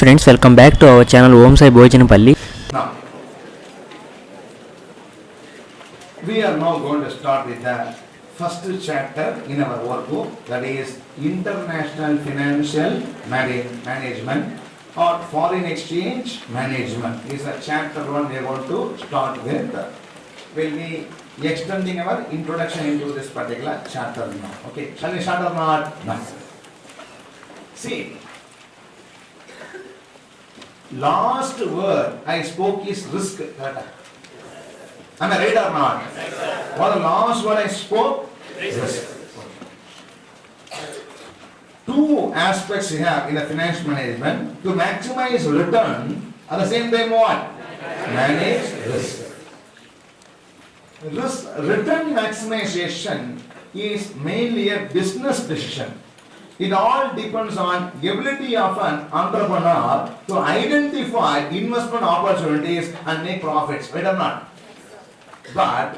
Friends, welcome back to our channel Om Sai Bhojanapalli. Now, we are now going to start with the first chapter in our workbook, that is International Financial Management or Foreign Exchange Management. This is a chapter 1 we are going to start with. We'll be extending our introduction into this particular chapter now. Okay, shall we start or not? No. See, last word I spoke is risk. Am I right or not? What the last word I spoke? Risk. Two aspects we have in the financial management: to maximize return, at the same time what? Manage risk. Return maximization is mainly a business decision. It all depends on the ability of an entrepreneur to identify investment opportunities and make profits, right or not? But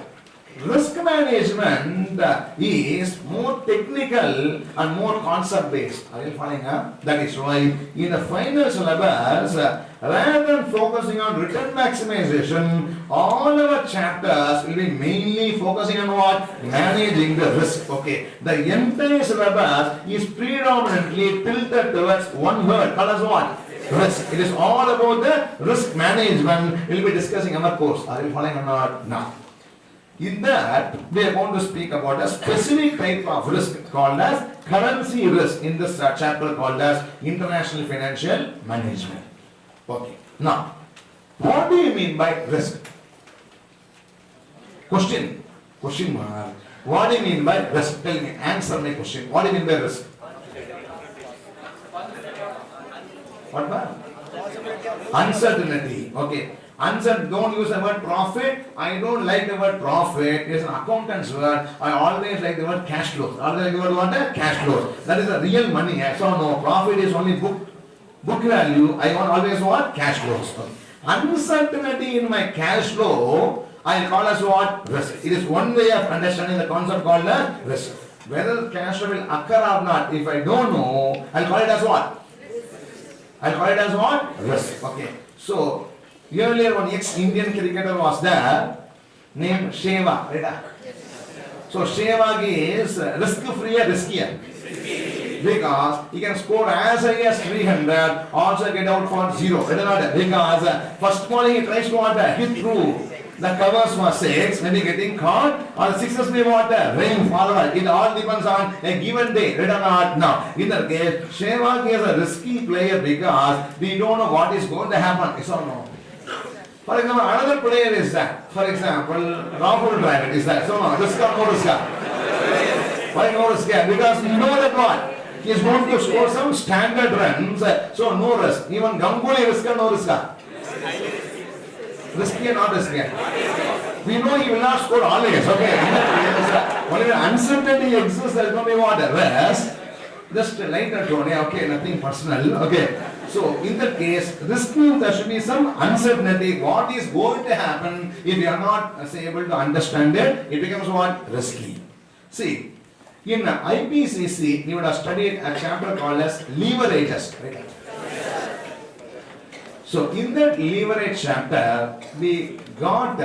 risk management is more technical and more concept based. Are you following up? That is why in the final syllabus, rather than focusing on return maximization, all our chapters will be mainly focusing on what? Managing the risk. Okay. The entire syllabus is predominantly tilted towards one word called as what? Risk. It is all about the risk management. We will be discussing our course. Are you following or not? Now, in that, we are going to speak about a specific type of risk called as currency risk in this chapter called as International Financial Management. Okay. Now, what do you mean by risk? Question mark. What do you mean by risk? Tell me, answer my question. What do you mean by risk? What about? Uncertainty. Okay. Don't use the word profit. I don't like the word profit. It's an accountant's word. I always like the word cash flows. Always like the word what? Cash flows. That is the real money. So no, profit is only book value. I want always what? Cash flows. Uncertainty in my cash flow, I call as what? Risk. It is one way of understanding the concept called risk. Whether cash flow will occur or not, if I don't know, I'll call it as what? I'll call it as what? Risk. Okay. So, earlier one ex-Indian cricketer was there, named Sheva, right? So Sheva is risk-free or riskier? Because he can score as high as 300, also get out for 0. Because first ball he tries to hit through the covers for 6, maybe getting caught, or the 6s may rain forward. It all depends on a given day, right or not? Now, in that case, Sheva is a risky player because we don't know what is going to happen. Yes or no? For example, another player is that. For example, Rahul Dravid is that. So no, risk or no risk? Why no risk? Because you know that what? He is going to score some standard runs. So no risk. Even Ganguly risk or no risk? Risky or not risky? We know he will not score always. Okay. Only the uncertainty exists, there is no what? Risk. Just lighter tone. Okay, nothing personal. Okay. So, in that case, risk means there should be some uncertainty. What is going to happen if you are not able to understand it? It becomes what? Risky. See, in IPCC, you would have studied a chapter called as leverages. Right? So, in that leverage chapter, we got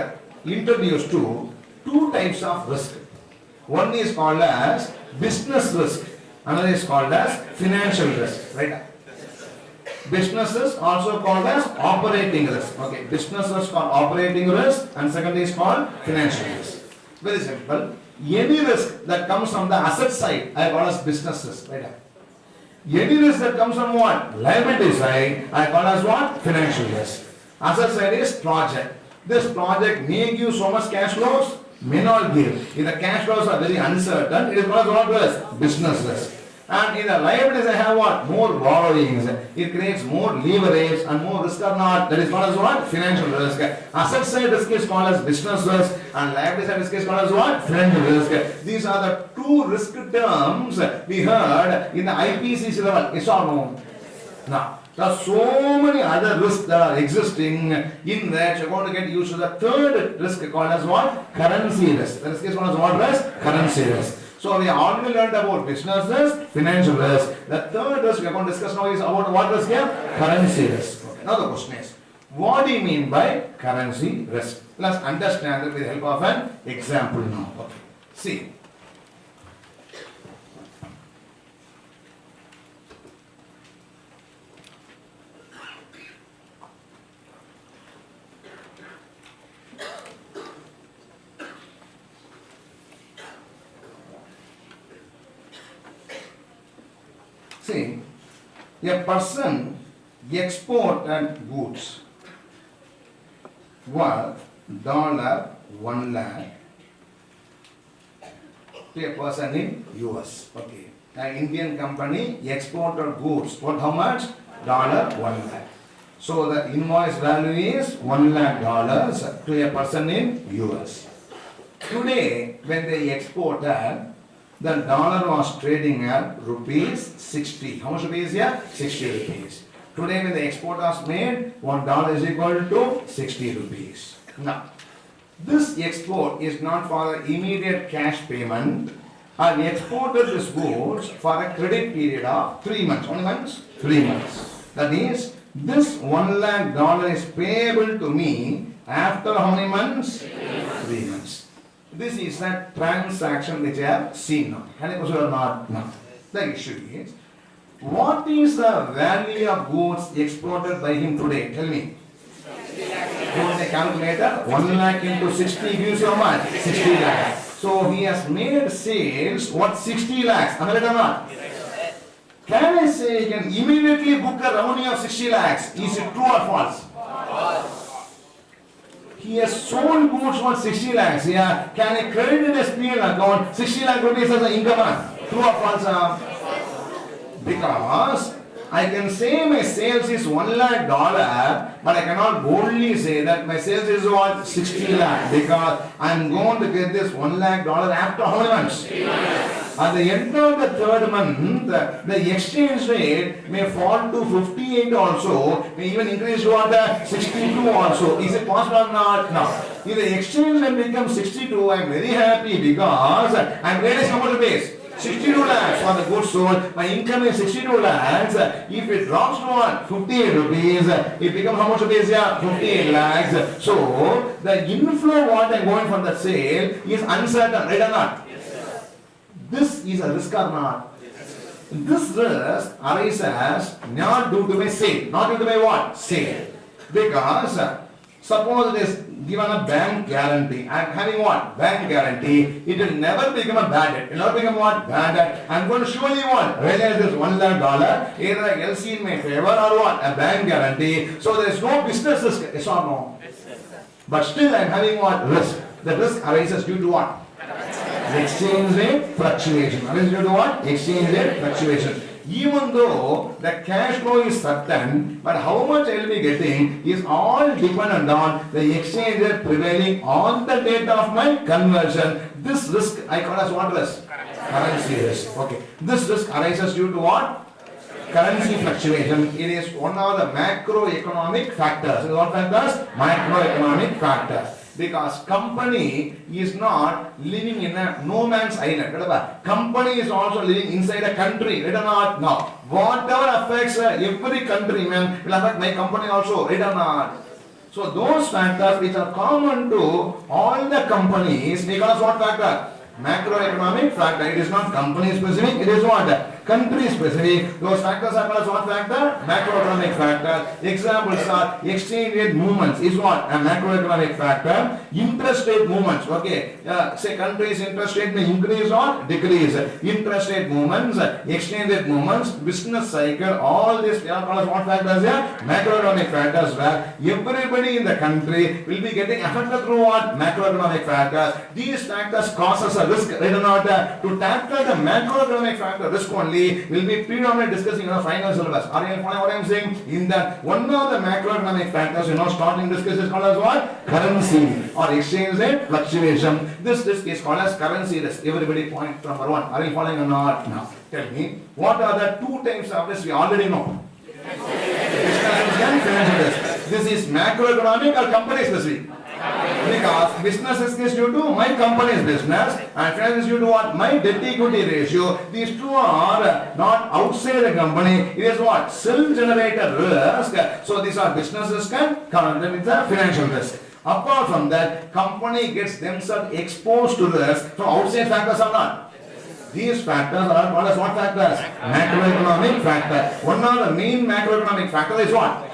introduced to two types of risk. One is called as business risk. Another is called as financial risk. Right? Business is also called as operating risk. Okay, business is called operating risk and second is called financial risk. Very simple. Any risk that comes from the asset side, I call as business risk. Right? Any risk that comes from what? Liability side, I call as what? Financial risk. Asset side is project. This project may give so much cash flows, may not give. If the cash flows are very uncertain, it is called as what risk? Business risk. And in the liabilities I have what? More borrowings. It creates more leverage and more risk or not. That is called as what? Financial risk. Asset side risk is called as business risk and liability side risk is called as what? Financial risk. These are the two risk terms we heard in the IPCC level. Yes or no? Now, there are so many other risks that are existing in that you're going to get used to the third risk called as what? Currency risk. The risk is called as what risk? Currency risk. So we already learned about business risk, financial risk. The third risk we are going to discuss now is about what risk here? Currency risk. Okay. Now the question is, what do you mean by currency risk? Let's understand it with the help of an example now. Okay. See. See, a person exported goods worth $1 lakh to a person in US. Okay. An Indian company exported goods worth how much? $1 lakh. So the invoice value is $1 lakh to a person in US. Today, when they exported, the dollar was trading at rupees 60. How much rupees here? 60 rupees. Today when the export was made, $1 is equal to 60 rupees. Now, this export is not for the immediate cash payment. I exported this goods for a credit period of 3 months. How many months? 3 months. That is, this $1 lakh is payable to me after how many months? 3 months. This is a transaction which I have seen now. Can I consider or not? No. The issue is, what is the value of goods exported by him today? Tell me. Go in the calculator. 1 lakh into 60 gives you how much? 60 lakhs. So he has made sales worth 60 lakhs. Am I right or not? Can I say he can immediately book a revenue of 60 lakhs? Is it true or false? He has sold goods worth 60 lakhs. Yeah. Can I credit in his P&L account 60 lakh rupees as an income? True or false? Because I can say my sales is $1 lakh, but I cannot boldly say that my sales is what? 60 lakh, because I am going to get this $1 lakh after how many months? At the end of the third month, the exchange rate may fall to 58 also, may even increase to what? 62 also. Is it possible or not? No. If the exchange rate becomes 62, I am very happy because I am getting how much rupees? 62 lakhs for the goods sold. My income is 62 lakhs. If it drops to what? 58 rupees, it becomes how much rupees? Yeah, 58 lakhs. So, the inflow what I am going from the sale is uncertain, right or not? This is a risk or not? This risk arises not due to my sale. Not due to my what? Sale. Because suppose it is given a bank guarantee. I am having what? Bank guarantee. It will never become a bad debt. It will not become what? Bad debt. I am going to surely what? Realize this $1 lakh. Either I LC in my favor or what? A bank guarantee. So there is no business risk. Yes or no? But still I am having what? Risk. The risk arises due to what? Exchange rate fluctuation. Arises due to what? Exchange rate fluctuation. Even though the cash flow is certain, but how much I will be getting is all dependent on the exchange rate prevailing on the date of my conversion. This risk I call as what risk? Currency risk. Okay. This risk arises due to what? Currency fluctuation. It is one of the macroeconomic factors. It is what factors? Macroeconomic factors. Because company is not living in a no man's island. Company is also living inside a country. Right or not? No. Whatever affects every countryman will affect my company also. Right or not? So those factors which are common to all the companies, we call as what factor? Macroeconomic factor. It is not company specific. It is what? Country specific. Those factors are called as what factor? Macroeconomic factor. Examples are exchange rate movements is what? A macroeconomic factor. Interest rate movements. Okay. Say country's interest rate may increase or decrease. Interest rate movements, exchange rate movements, business cycle, all these are called as what factors here? Macroeconomic factors, where everybody in the country will be getting affected through what? Macroeconomic factors. These factors causes a risk. Right or not? To tackle the macroeconomic factor risk only, will be predominantly discussing in the final syllabus. Are you following what I am saying? In that one of the macroeconomic factors, starting discussion is called as what? Currency or exchange rate fluctuation. This risk is called as currency risk. Everybody point number one. Are you following or not? Now, tell me, what are the two types of risk we already know? This is macroeconomic or company specific? Because business risk is due to my company's business and finance is due to what? My debt equity ratio. These two are not outside the company. It is what? Self-generated risk. So these are business risk and financial risk. Apart from that, company gets themselves exposed to risk from outside factors or not. These factors are called as what factors? Macroeconomic factor. One of the main macroeconomic factor is what?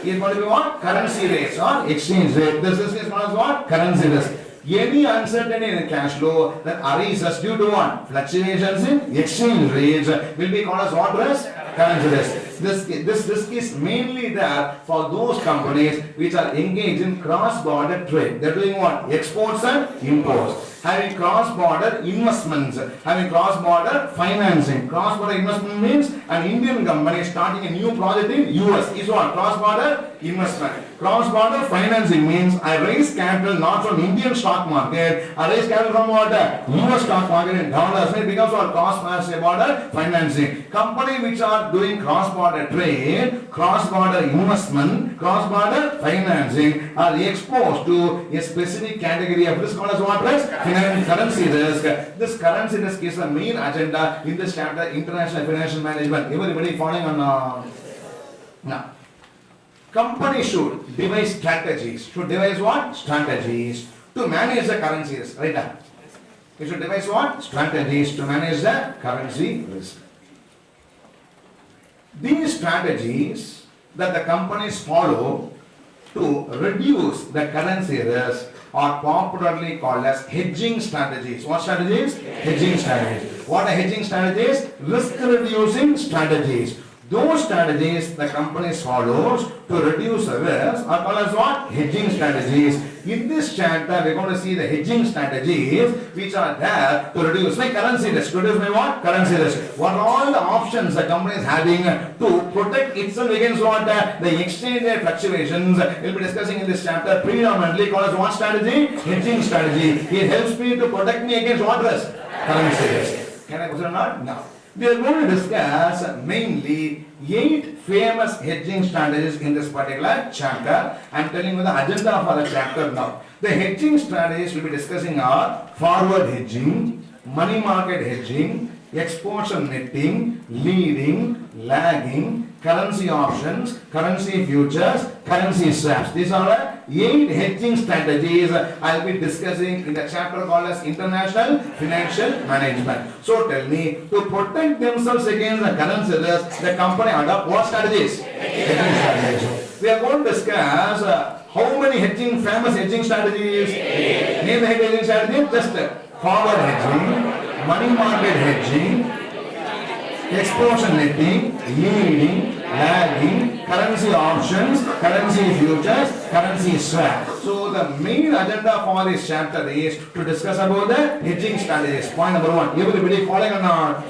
Is going to be what? Currency rates or exchange rate. This risk is called as what? Currency risk. Any uncertainty in the cash flow that arises due to what? Fluctuations in exchange rates will be called as what risk? Currency risk. This risk is mainly there for those companies which are engaged in cross-border trade. They are doing what? Exports and imports. Having cross-border investments, having cross-border financing. Cross-border investment means an Indian company starting a new project in US is what? Cross-border investment. Cross-border financing means I raise capital not from Indian stock market, I raise capital from what? US stock market in dollars. It becomes what? Cross-border financing. Company which are doing cross-border trade, cross-border investment, cross-border financing are exposed to a specific category of risk called as what risk? Currency risk. This currency risk is the main agenda in this chapter, International Financial Management. Everybody following on? Now, company should devise strategies. Should devise what? Strategies to manage the currency risk. Right now, you should devise what? Strategies to manage the currency risk. These strategies that the companies follow to reduce the currency risk are popularly called as hedging strategies. What strategies? Hedging strategies. What are hedging strategies? Risk reducing strategies. Those strategies the companies follows to reduce the risk are called as what? Hedging strategies. In this chapter, we are going to see the hedging strategies which are there to reduce my currency risk. Reduce my what? Currency risk. What are all the options the company is having to protect itself against what? The exchange rate fluctuations. We will be discussing in this chapter predominantly called as what strategy? Hedging strategy. It helps me to protect me against what risk? Currency risk. Can I proceed or not? No. We are going to discuss mainly 8 famous hedging strategies in this particular chapter. I am telling you the agenda for the chapter now. The hedging strategies we will be discussing are forward hedging, money market hedging, exposure netting, leading, lagging, currency options, currency futures, currency swaps. These are 8 hedging strategies I will be discussing in the chapter called as International Financial Management. So tell me, to protect themselves against the currency risk, the company adopt what strategies? Hedging strategies. We are going to discuss how many famous hedging strategies? Name the hedging strategies. Just forward hedging, money market hedging, exposure netting, leading, lagging, currency options, currency futures, currency swap. So the main agenda for this chapter is to discuss about the hedging strategies. Point number 1. Everybody following or not?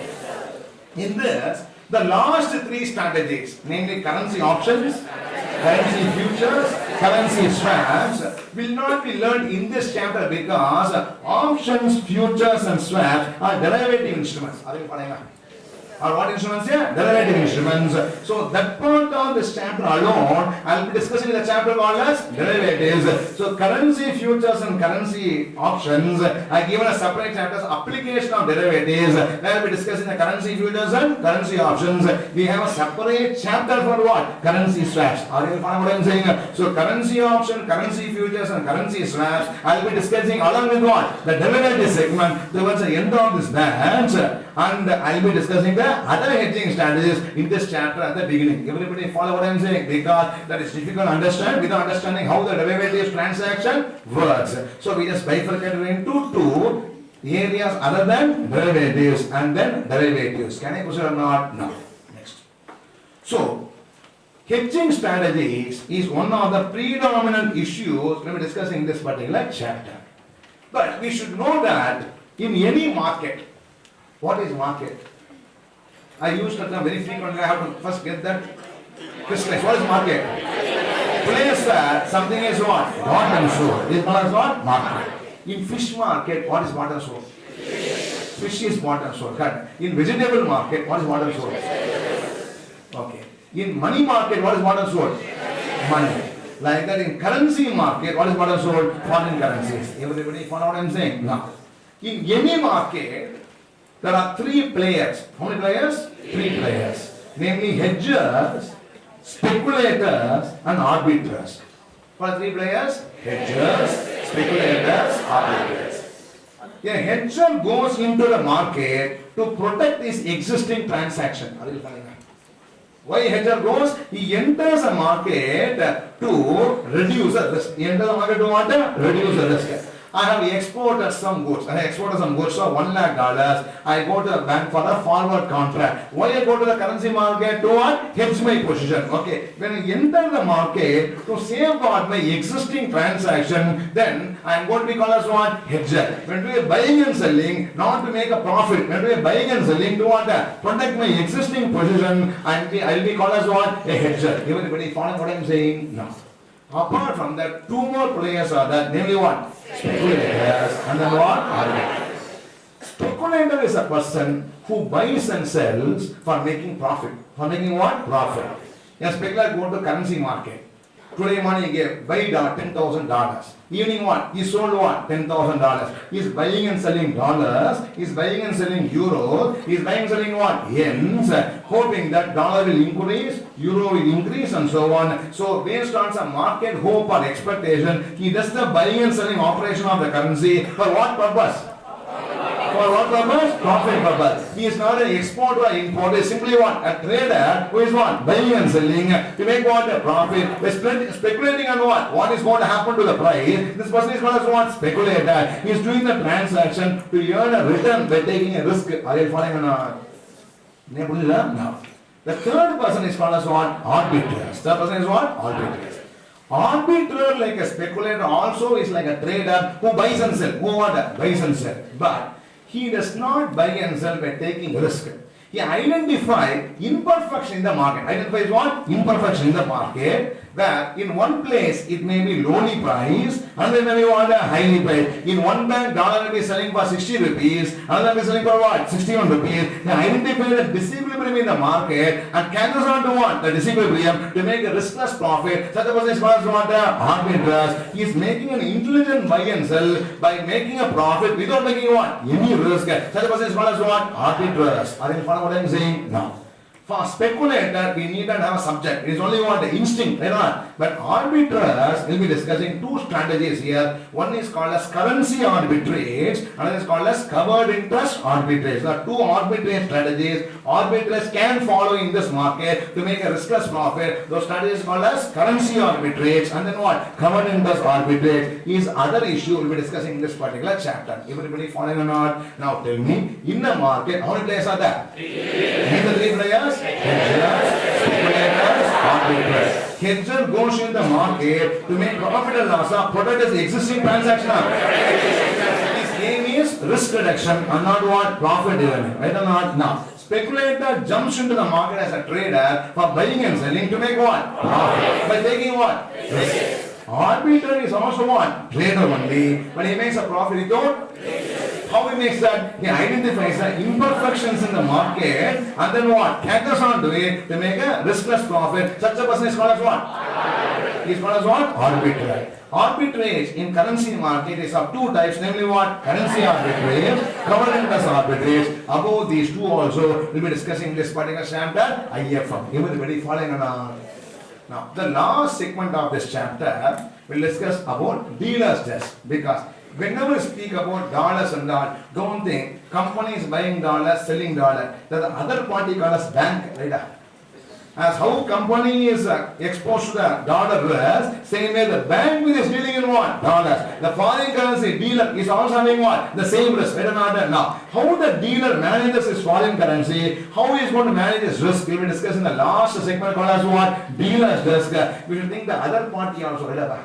In this, the last 3 strategies, namely currency options, currency futures, currency swaps, will not be learned in this chapter because options, futures and swaps are derivative instruments. Are you following up? Or what instruments here? Derivative instruments. So that part of this chapter alone, I will be discussing in the chapter called as derivatives. So currency futures and currency options are given a separate chapter, application of derivatives. I will be discussing the currency futures and currency options. We have a separate chapter for what? Currency swaps. Are you following what I am saying? So currency option, currency futures and currency swaps, I will be discussing along with what? The derivative segment towards the end of this batch. And I will be discussing the other hedging strategies in this chapter at the beginning. Everybody follow what I am saying, because that is difficult to understand without understanding how the derivatives transaction works. So we just bifurcate into 2 areas other than derivatives and then derivatives. Can I proceed or not? No. Next. So hedging strategies is one of the predominant issues when we are discussing in this particular chapter. But we should know that in any market, what is market? I use that term very frequently. I have to first get that crystallized. What is market? Place where something is what? Bought and sold. This is called as what? Market. In fish market, what is bought and sold? Fish is bought and sold. Correct. In vegetable market, what is bought and sold? Okay. In money market, what is bought and sold? Money. Like that in currency market, what is bought and sold? Foreign currencies. Everybody follow what I am saying? Now, in any market, there are three players. How many players? Three players. Namely hedgers, speculators and arbiters. What are three players? Hedgers, speculators, arbiters. A hedger goes into the market to protect his existing transaction. Why hedger goes? He enters the market to reduce the risk. He enters the market to what? Reduce the risk. I have exported some goods. I exported some goods for $1 lakh. I go to the bank for a forward contract. Why I go to the currency market? To what? Hedge my position. Okay. When I enter the market to safeguard my existing transaction, then I am going to be called as what? Hedger. When we are buying and selling, not to make a profit. When we are buying and selling, to what? Protect my existing position. I will be called as what? A hedger. Everybody following what I am saying? No. Apart from that, two more players are there. Namely what? Speculators and then what? Arbiters. Speculator is a person who buys and sells for making profit. For making what? Profit. A speculator go to the currency market. Today morning he gave buy $10,000. Evening what? He sold what? $10,000. He is buying and selling dollars. He is buying and selling euros. He is buying and selling what? Yens. Hoping that dollar will increase, euro will increase and so on. So based on some market hope or expectation, he does the buying and selling operation of the currency. For what purpose? For what purpose? Profit purpose. He is not an exporter or importer. He is simply what? A trader who is what? Buying and selling to make what? A profit. Speculating on what? What is going to happen to the price. This person is called as what? Speculator. He is doing the transaction to earn a return by taking a risk. Are you following or not? No. The third person is called as what? Arbiters. Third person is what? Arbiters. Arbiter, like a speculator, also is like a trader who buys and sells. Who what? Buys and sells. But he does not buy and sell by taking risk. He identifies imperfection in the market. Identifies what? Imperfection in the market. Where in one place it may be lowly priced, and then may be what? Highly priced. In one bank, dollar may be selling for 60 rupees, another may be selling for what? 61 rupees. They identify the disequilibrium in the market and caters on to what? The disequilibrium to make a riskless profit. Such a person is called as what? Arbiters. He is making an intelligent buy and sell by making a profit without making what? Any risk. Such a person is called as what? Arbiters. Are you following what I am saying? No. For speculator, we need to have a subject. It is only what? The instinct, right? But arbiters will be discussing two strategies here. One is called as currency arbitrage, another is called as covered interest arbitrage. There are two arbitrage strategies. Arbiters can follow in this market to make a riskless profit. Those strategies are called as currency arbitrage, and then what? Covered interest arbitrage is other issue we'll be discussing in this particular chapter. Everybody following or not? Now tell me, in the market, how many players are there? Name the three players. Hedgers, speculators, arbiters. Hedger goes in the market to make profit and loss or protect his existing transaction. His aim is risk reduction and not what? Profit earning. Right or not? Now, speculator jumps into the market as a trader for buying and selling to make what? Profit. By taking what? Risk. Arbiter is also what? Trader only, but he makes a profit without. How he makes that? He identifies the imperfections in the market and then what? Caters on to it to make a riskless profit. Such a person is called as what? He is called as what? Arbiter. Arbitrage in currency market is of two types, namely what? Currency arbitrage, covered interest arbitrage. Above these two also we'll be discussing this particular chapter, IFM. Everybody following on. Now, the last segment of this chapter will discuss about dealer's desk, because whenever we speak about dollars and all, don't think company is buying dollars, selling dollars. The other party called as bank, right? As how company is exposed to the dollar risk, same way the bank is dealing in what? Dollars. The foreign currency dealer is also having what? The same risk. Right or not? Now, how the dealer manages his foreign currency, how he is going to manage his risk, we will discuss in the last segment called as what? Dealer's risk. We should think the other party also, right?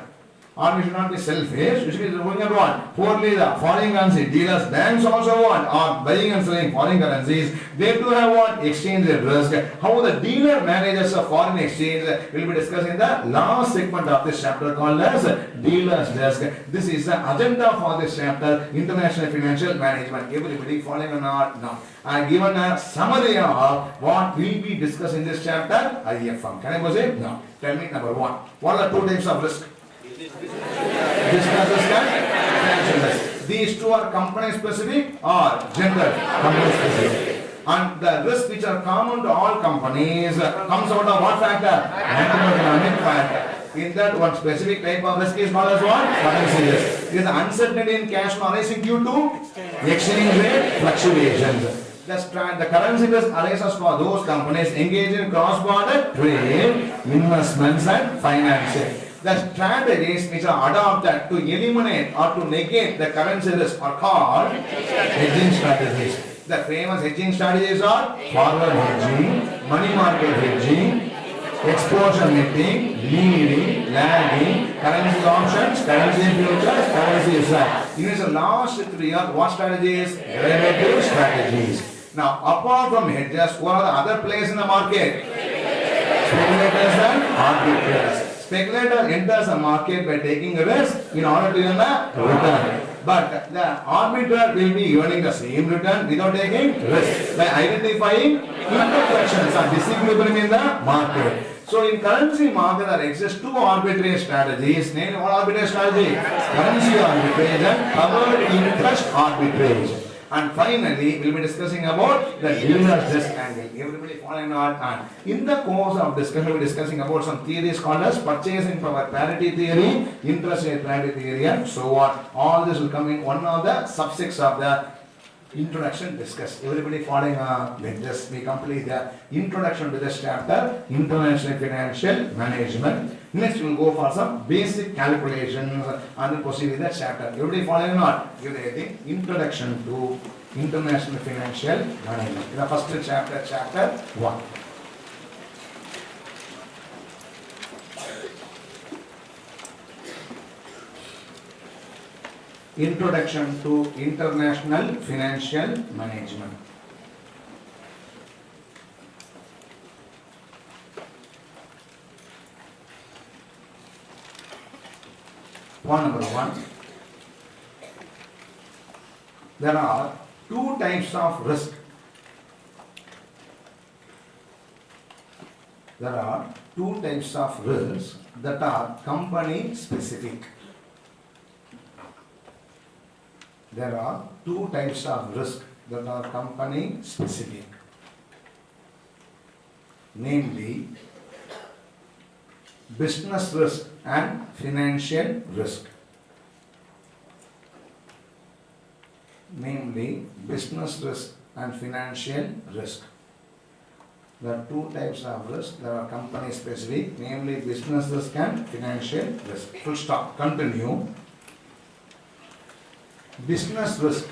or we should not be selfish. We should be looking at what? Poorly the foreign currency dealers, banks also what? Are buying and selling foreign currencies. They too have what? Exchange risk. How the dealer manages a foreign exchange will be discussed in the last segment of this chapter called as dealer's desk. This is the agenda for this chapter, international financial management. Everybody following or not? No. I have given a summary of what will be discussed in this chapter, IFM. Can I proceed? No. Tell me number one. What are two types of risk? Business risk and financial risk. These two are company specific or general company specific. And the risks which are common to all companies comes out of what factor? Macroeconomic factor. In that one specific type of risk is called as what? Currency risk. It is uncertainty in cash flow arising due to exchange rate fluctuations. The currency risk arises for those companies engaged in cross-border trade, investments and financing. The strategies which are adopted to eliminate or to negate the currency risk are called hedging strategies. The famous hedging strategies are forward hedging, money market hedging, exposure netting, leading, lagging, currency options, currency futures, currency swap. In the last 3 years, what strategies? Derivative strategies. Now, apart from hedges, what are the other players in the market? Speculators and arbitrators. Speculator enters the market by taking a risk in order to earn a return. But the arbitrator will be earning the same return without taking risk by identifying imperfections or disequilibrium in the market. So in currency market there exist two arbitrage strategies. Name what arbitrage strategy? Currency arbitrage and covered interest arbitrage. And finally, we will be discussing about the dealer's risk angle. Everybody following on. And in the course of discussion, we will be discussing about some theories called as purchasing power parity theory, interest rate parity theory, and so on. All this will come in one of the subsects of the introduction discussed. Everybody following on. Let us we complete the introduction to this chapter, international financial management. Next, we will go for some basic calculations and then proceed with the chapter. Everybody following or not? Give the introduction to international financial management. The first chapter, chapter 1. Introduction to international financial management. Point number 1. There are two types of risk. There are two types of risks that are company specific. There are two types of risk that are company specific. Namely, business risk and financial risk. Namely, business risk and financial risk. There are two types of risk that are company specific, namely business risk and financial risk. Full stop. Continue. Business risk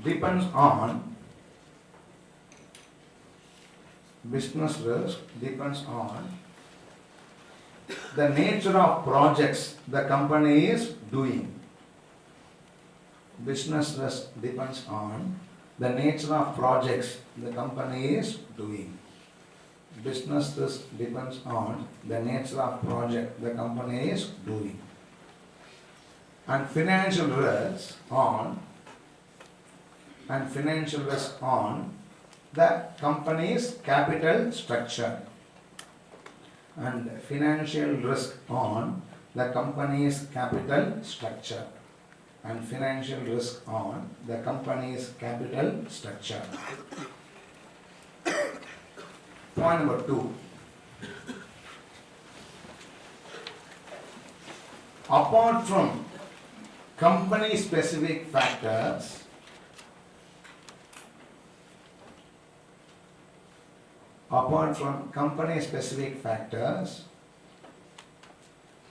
depends on the nature of projects the company is doing. Business risk depends on the nature of projects the company is doing. Business risk depends on the nature of project the company is doing. And financial risk on the company's capital structure. And financial risk on the company's capital structure. And financial risk on the company's capital structure. Point number 2. Apart from company specific factors,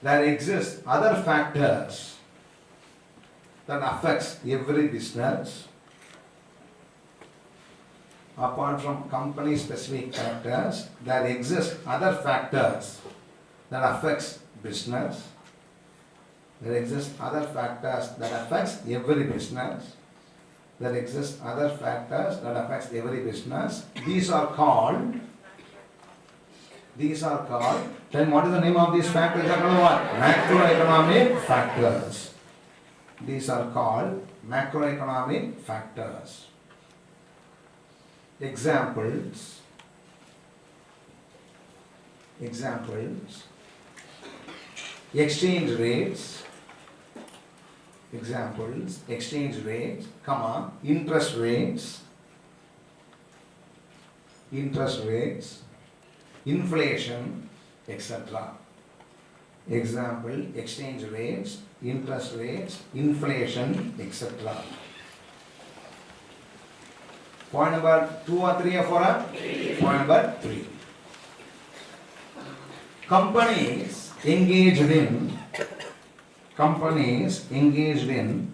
there exist other factors that affects every business. Apart from company specific factors, there exist other factors that affects business. There exist other factors that affects every business. There exist other factors that affects every business. These are called, tell me what is the name of these factors? These are called what? Macroeconomic factors. These are called macroeconomic factors. Examples. Exchange rates. Examples, exchange rates, comma, interest rates, inflation, etc. Example, exchange rates, interest rates, inflation, etc. Point number 2 or 3 or 4? Point number 3. Companies engaged in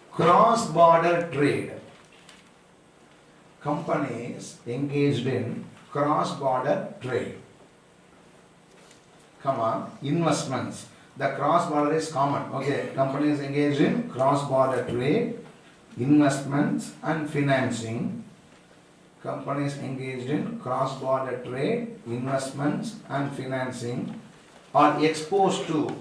cross-border trade. Companies engaged in cross-border trade, comma, investments. The cross-border is common. Okay, companies engaged in cross-border trade, investments and financing. Companies engaged in cross-border trade, investments and financing are exposed to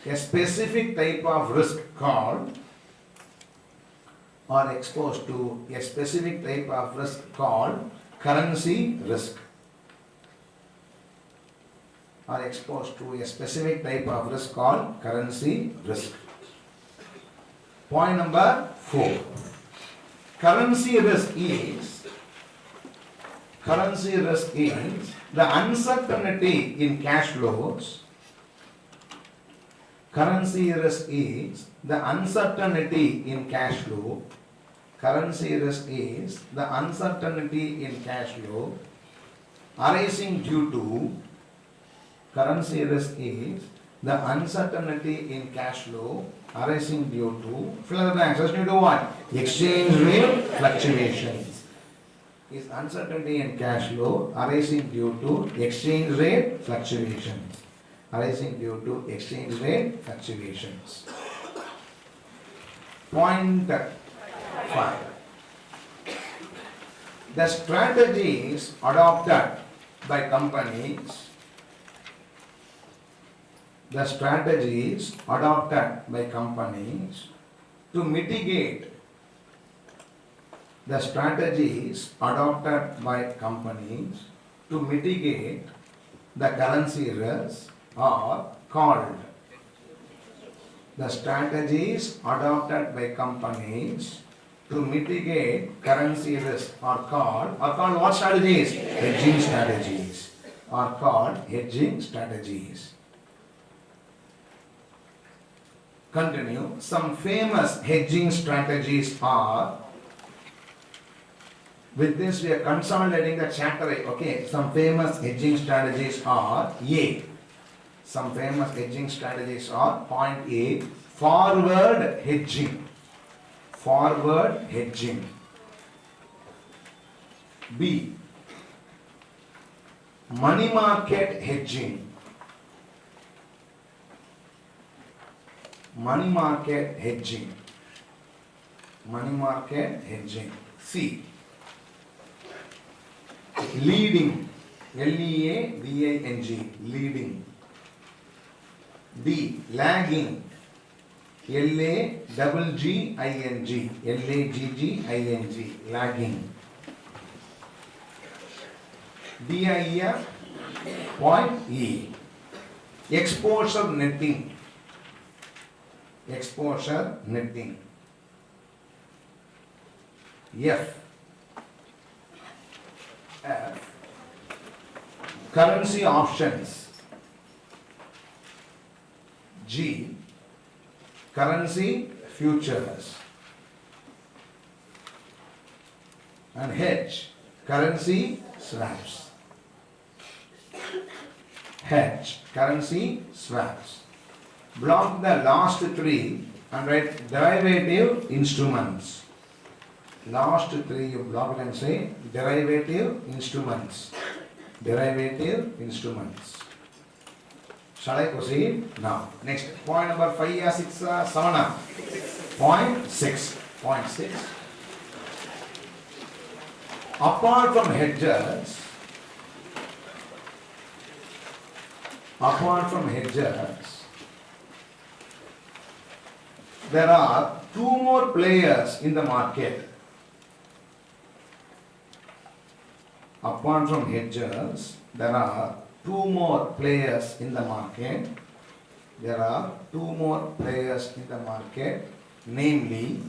a specific type of risk called currency risk. Point number 4. Currency risk is the uncertainty in cash flows. Currency risk is the uncertainty in cash flow. Currency risk is the uncertainty in cash flow arising due to. Currency risk is the uncertainty in cash flow arising due to. Fill in the blanks. Due to what? Exchange rate fluctuations. Is uncertainty in cash flow arising due to exchange rate fluctuations. Point 5. The strategies adopted by companies to mitigate the currency risk are called. The strategies adopted by companies to mitigate currency risk are called what strategies? Hedging strategies. Are called hedging strategies. Continue. Some famous hedging strategies are. With this we are consolidating the chapter A. Okay. Some famous hedging strategies are A. Some famous hedging strategies are point A. Forward hedging. B. Money market hedging. C. Leading. Leading. Leading. D. Lagging. Lagging. Lagging. DIF. Point E. Exposure netting. F. Currency options. G. Currency futures. And H. Currency swaps. Block the last 3 and write derivative instruments. last three you block it and say derivative instruments. Derivative instruments. Shall I proceed? Now. Next. Point number 5 or 6 or 7? Point 6. Point 6. Apart from hedgers, there are two more players in the market. Apart from hedgers, there are two more players in the market. There are two more players in the market, namely,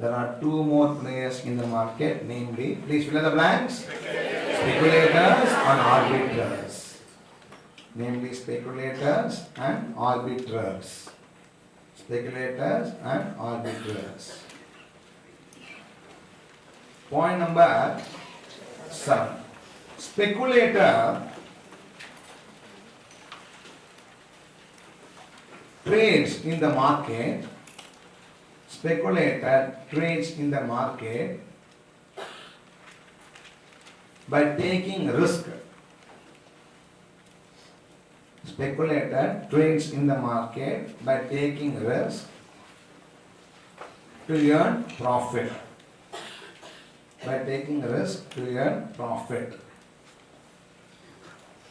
there are two more players in the market, namely, please fill in the blanks. Speculators and arbiters. Namely, speculators and arbiters. Speculators and arbiters. Point number 7. Speculator trades in the market. Speculator trades in the market by taking risk. Speculator trades in the market by taking risk to earn profit. By taking risk to earn profit.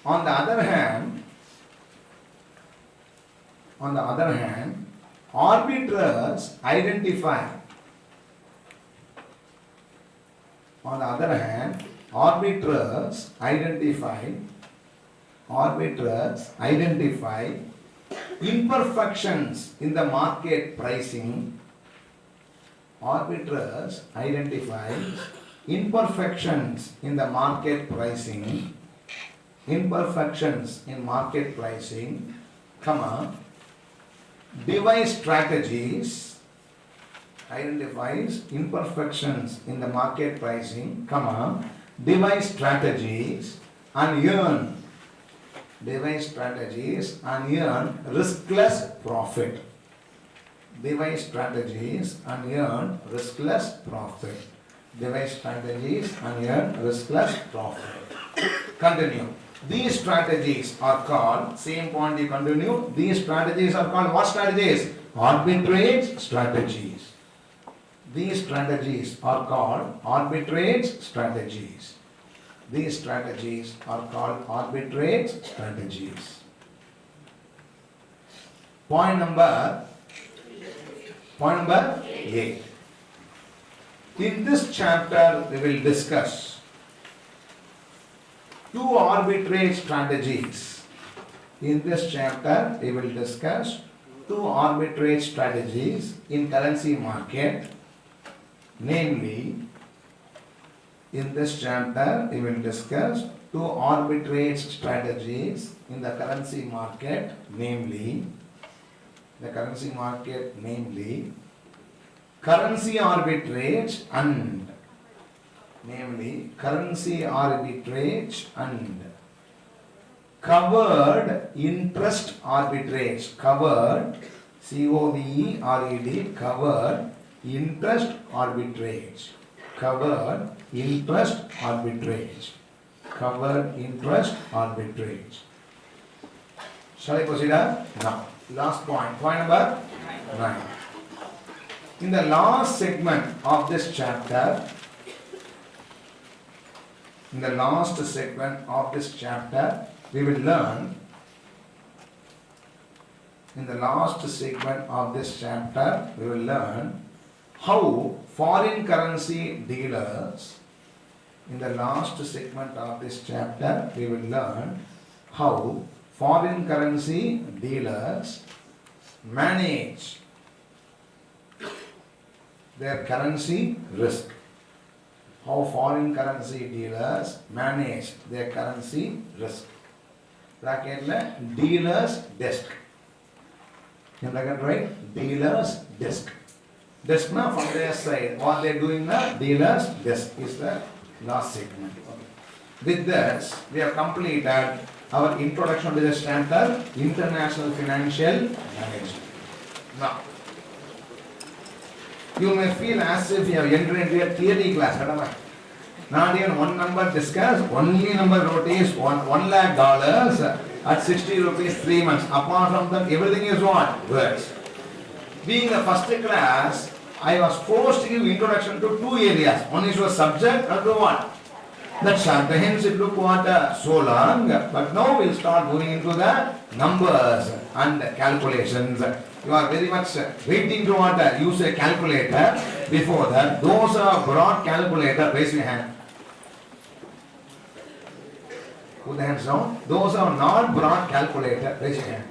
On the other hand, arbiters identify. On the other hand, arbiters identify imperfections in the market pricing. Arbiters identify imperfections in the market pricing. Imperfections in market pricing, comma, devise strategies, identifies imperfections in the market pricing, comma, devise strategies and earn riskless profit. Devise strategies and earn riskless profit. Devise strategies and earn riskless profit. Continue. These strategies are called, same point you continue, these strategies are called what strategies? Arbitrage strategies. These strategies are called arbitrage strategies. These strategies are called arbitrage strategies. Point number 8. In this chapter we will discuss two arbitrage strategies. In this chapter, we will discuss two arbitrage strategies in currency market. Namely, in this chapter, we will discuss two arbitrage strategies in the currency market. Namely, currency arbitrage and covered interest arbitrage. Covered, C-O-V-E-R-E-D, covered interest arbitrage. Covered interest arbitrage. Covered interest arbitrage. Shall I proceed now? Last point. Point number 9. In the last segment of this chapter, we will learn how foreign currency dealers manage their currency risk. How foreign currency dealers manage their currency risk. Bracket dealer's desk. You bracket right? Dealer's desk. Desk na from their side. What they are doing na? Dealer's desk is the last segment. With this, we have completed our introduction to the chapter, International Financial Management. Now, you may feel as if you have entered into a theory class. Not even one number discussed, only number wrote is $1 lakh at 60 rupees 3 months. Apart from that, everything is what? Words. Being the first class, I was forced to give introduction to two areas. One is your subject, another what? That's hence it look what so long, but now we'll start moving into the numbers and calculations. You are very much waiting to what use a calculator. Before that, those are broad calculator, raise your hand. Put the hands down. Those are not broad calculator, raise your hand.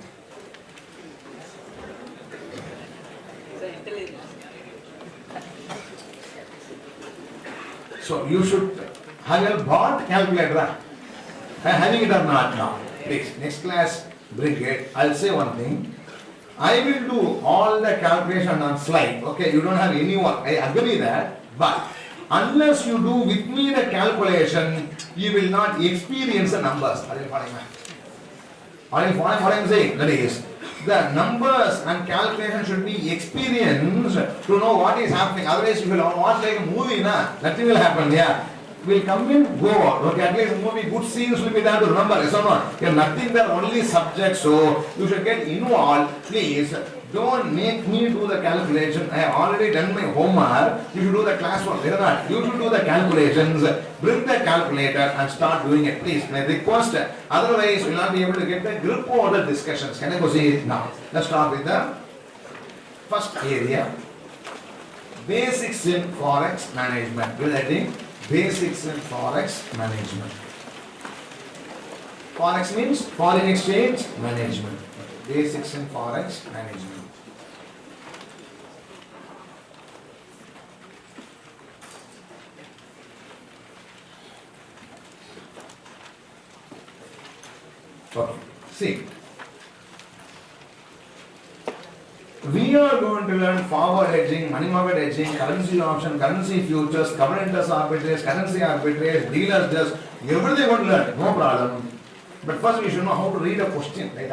So you should have a broad calculator. Having it or not now. Please, next class, bring it. I'll say one thing. I will do all the calculation on slide. Okay, you don't have any work. I agree that. But unless you do with me the calculation, you will not experience the numbers. Are you following me? Are you following what I am saying? That is, the numbers and calculation should be experienced to know what is happening. Otherwise, you will watch like a movie, nothing will happen. Yeah. Will come in, go out. Okay, at least movie, good scenes will be there to remember. Yes or not? You have nothing there, only subject. So you should get involved. Please don't make me do the calculation. I have already done my homework. You should do the classwork. Whether not, you should do the calculations. Bring the calculator and start doing it. Please, my request. Otherwise, you will not be able to get the grip over the discussions. Can I go see it now? Let's start with the first area. Basics in Forex management. Will I think? Basics in Forex management. Forex means foreign exchange management. Basics in Forex management. Okay. See. We are going to learn forward hedging, money market hedging, currency option, currency futures, covenant arbitrage, currency arbitrage, dealers desk, everything we are going to learn, no problem. But first we should know how to read a question. Read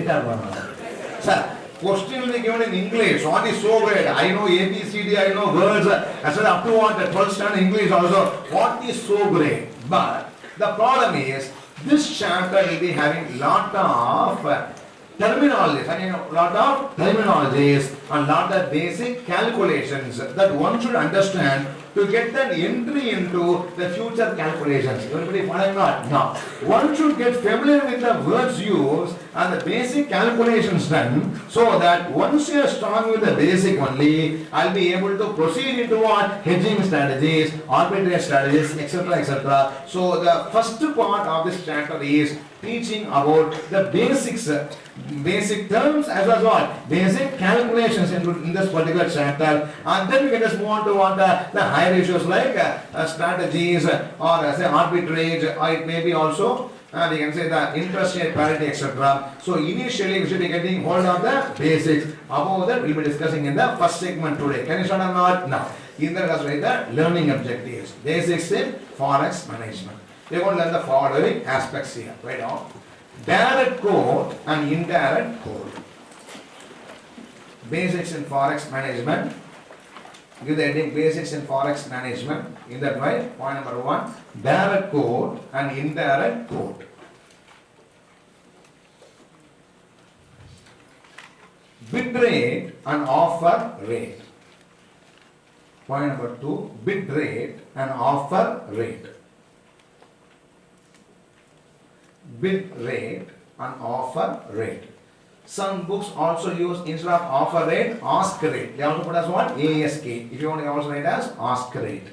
that. Sir, question will be given in English. What is so great? I know ABCD, I know words. I said up to what? 12th standard English also. What is so great? But the problem is, this chapter will be having lot of terminologies, lot of terminologies and lot of basic calculations that one should understand to get that entry into the future calculations. Everybody following not? No. One should get familiar with the words used and the basic calculations done, so that once you are strong with the basic only, I'll be able to proceed into what? Hedging strategies, arbitrage strategies, etc. etc. So the first part of this chapter is teaching about the basics, basic terms as well as what? Basic calculations in this particular chapter, and then we can just move on to what the higher issues like strategies or say arbitrage, or it may be also we can say the interest rate parity, etc. So initially we should be getting hold of the basics. Above that we will be discussing in the first segment today. Can you start or not? Now, in the class, the learning objectives, basics in Forex management. We are going to learn the following aspects here. Right now, direct code and indirect code. Basics in Forex management. Give the heading basics in Forex management. In that way, point number 1, direct code and indirect code. Bid rate and offer rate. Point number 2, bid rate and offer rate. Bid rate and offer rate. Some books also use, instead of offer rate, ask rate. They also put as what? ASK. If you want to also write as ask rate.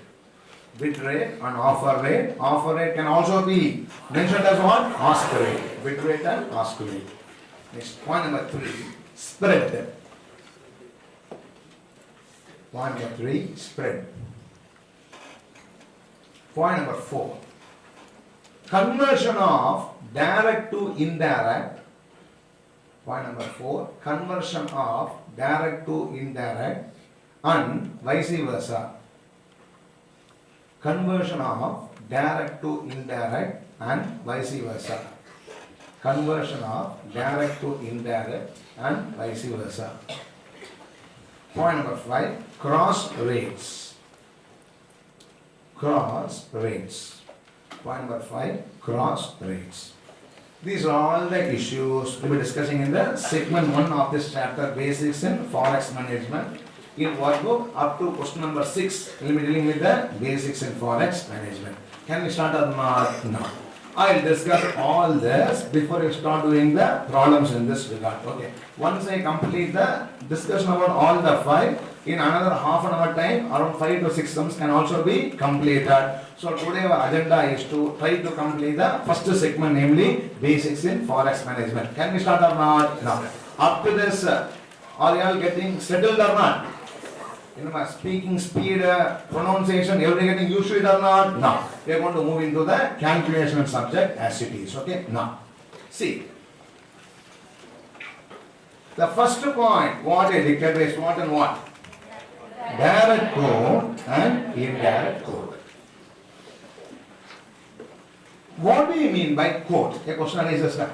Bid rate and offer rate. Offer rate can also be mentioned as what? Ask rate. Bid rate and ask rate. Next, point number 3, spread. Point number 3, spread. Point number 4, conversion of direct to indirect. Point number 4, conversion of direct to indirect and vice versa. Conversion of direct to indirect and vice versa. Conversion of direct to indirect and vice versa. Point number 5, cross rates. Cross rates. Point number 5, cross rates. These are all the issues we'll be discussing in the segment 1 of this chapter, basics in forex management. In workbook up to question number 6, we'll be dealing with the basics in forex management. Can we start or not? No. I'll discuss all this before you start doing the problems in this regard. Okay. Once I complete the discussion about all the 5, in another half an hour time, around 5 to 6 sums can also be completed. So today our agenda is to try to complete the first segment, namely basics in forex management. Can we start or not? No. Up to this, are you all getting settled or not? You know, my speaking speed, pronunciation, everything getting used to it or not? No. We are going to move into the calculation subject as it is. Okay? Now, see. The first point, what I declared is what and what? Direct code and indirect code. What do you mean by code? A question arises now.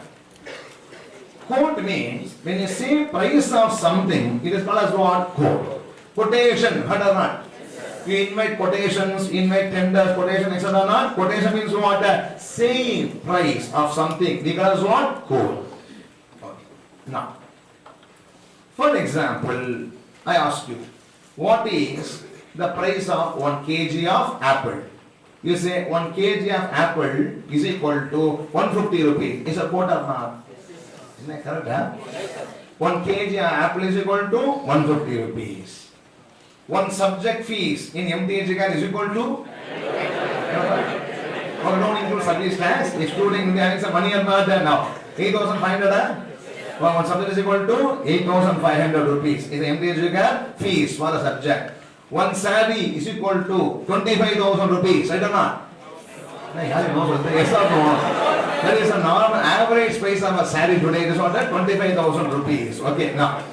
Code means when you say price of something, it is called as what? Code. Quotation, heard or not? You invite quotations, invite tenders, quotation, etc. or not? Quotation means what? Same price of something. Because what? Code. Okay. Now, for example, I ask you, what is the price of 1 kg of apple? You say 1 kg of apple is equal to 150 rupees. Is a quote or not? Isn't that correct? Huh? 1 kg of apple is equal to 150 rupees. One subject fees in MTH is equal to? Or don't include service tax, excluding the having some money or not now. 8,500. One subject is equal to 8,500 rupees. Is the MTH fees for the subject. One sari is equal to 25,000 rupees. Right or not? Yes or no? That is a normal average price of a sari today. It is what? 25,000 rupees. Okay, now.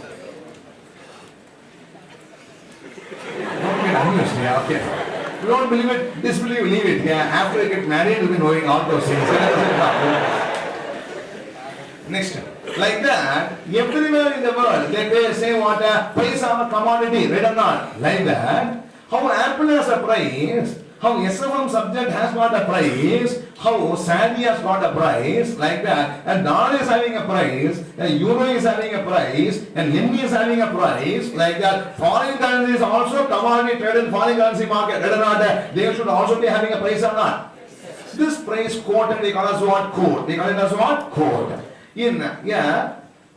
Yeah, okay. You don't believe it, disbelieve, leave it. Yeah, after you get married, you'll be knowing all those things. Next, like that, everywhere in the world, they say what price of a commodity, right or not? Like that, how Apple has a price, how SFM subject has got a price, how Sandy has got a price, like that, and dollar is having a price, and euro is having a price, and yen is having a price, like that. Foreign currency is also commodity trade in foreign currency market, right or not? They should also be having a price or not? This price quoted, they call us what? Code. They call it as what? Code. In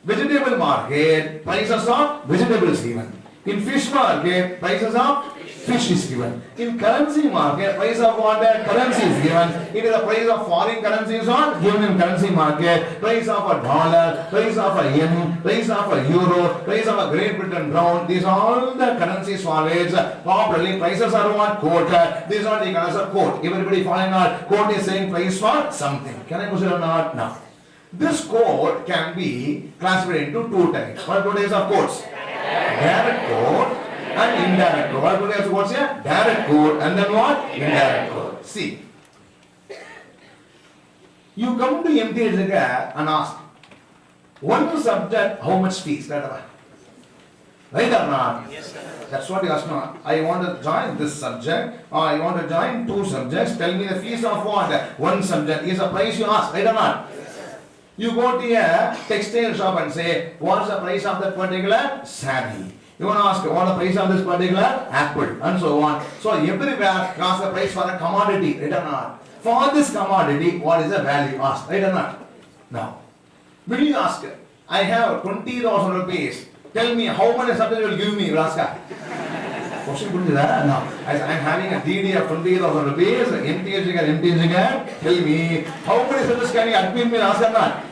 vegetable market, prices of vegetables given. In fish market, prices of fish is given. In currency market, price of what? Currency is given. It is the price of foreign currency is not given in currency market. Price of a dollar, price of a yen, price of a euro, price of a Great Britain pound. These are all the currencies always. Properly, prices are what? Quote. These are the colors of quote. Everybody following our quote is saying price for something. Can I consider or not? No. This quote can be classified into 2 types. What 2 types of quotes? Direct quote and indirect code. What do you have to watch here? Direct code and then what? Indirect code. See. You come to MTH and ask, one subject, how much fees? Right or not? Yes, sir. That's what you ask now. I want to join this subject, or I want to join 2 subjects. Tell me the fees of what? 1 subject. Is a price you ask, right or not? You go to a textile shop and say, what's the price of that particular sari? You want to ask, what the price of this particular apple, and so on. So everywhere, you ask the price for a commodity, right or not? For this commodity, what is the value asked, right or not? Now, will you ask, I have 20,000 rupees. Tell me how many subjects you will give me, you ask. Question put that? No. I am having a DD of 20,000 rupees, MTH, tell me, how many subjects can you admit me, ask or not?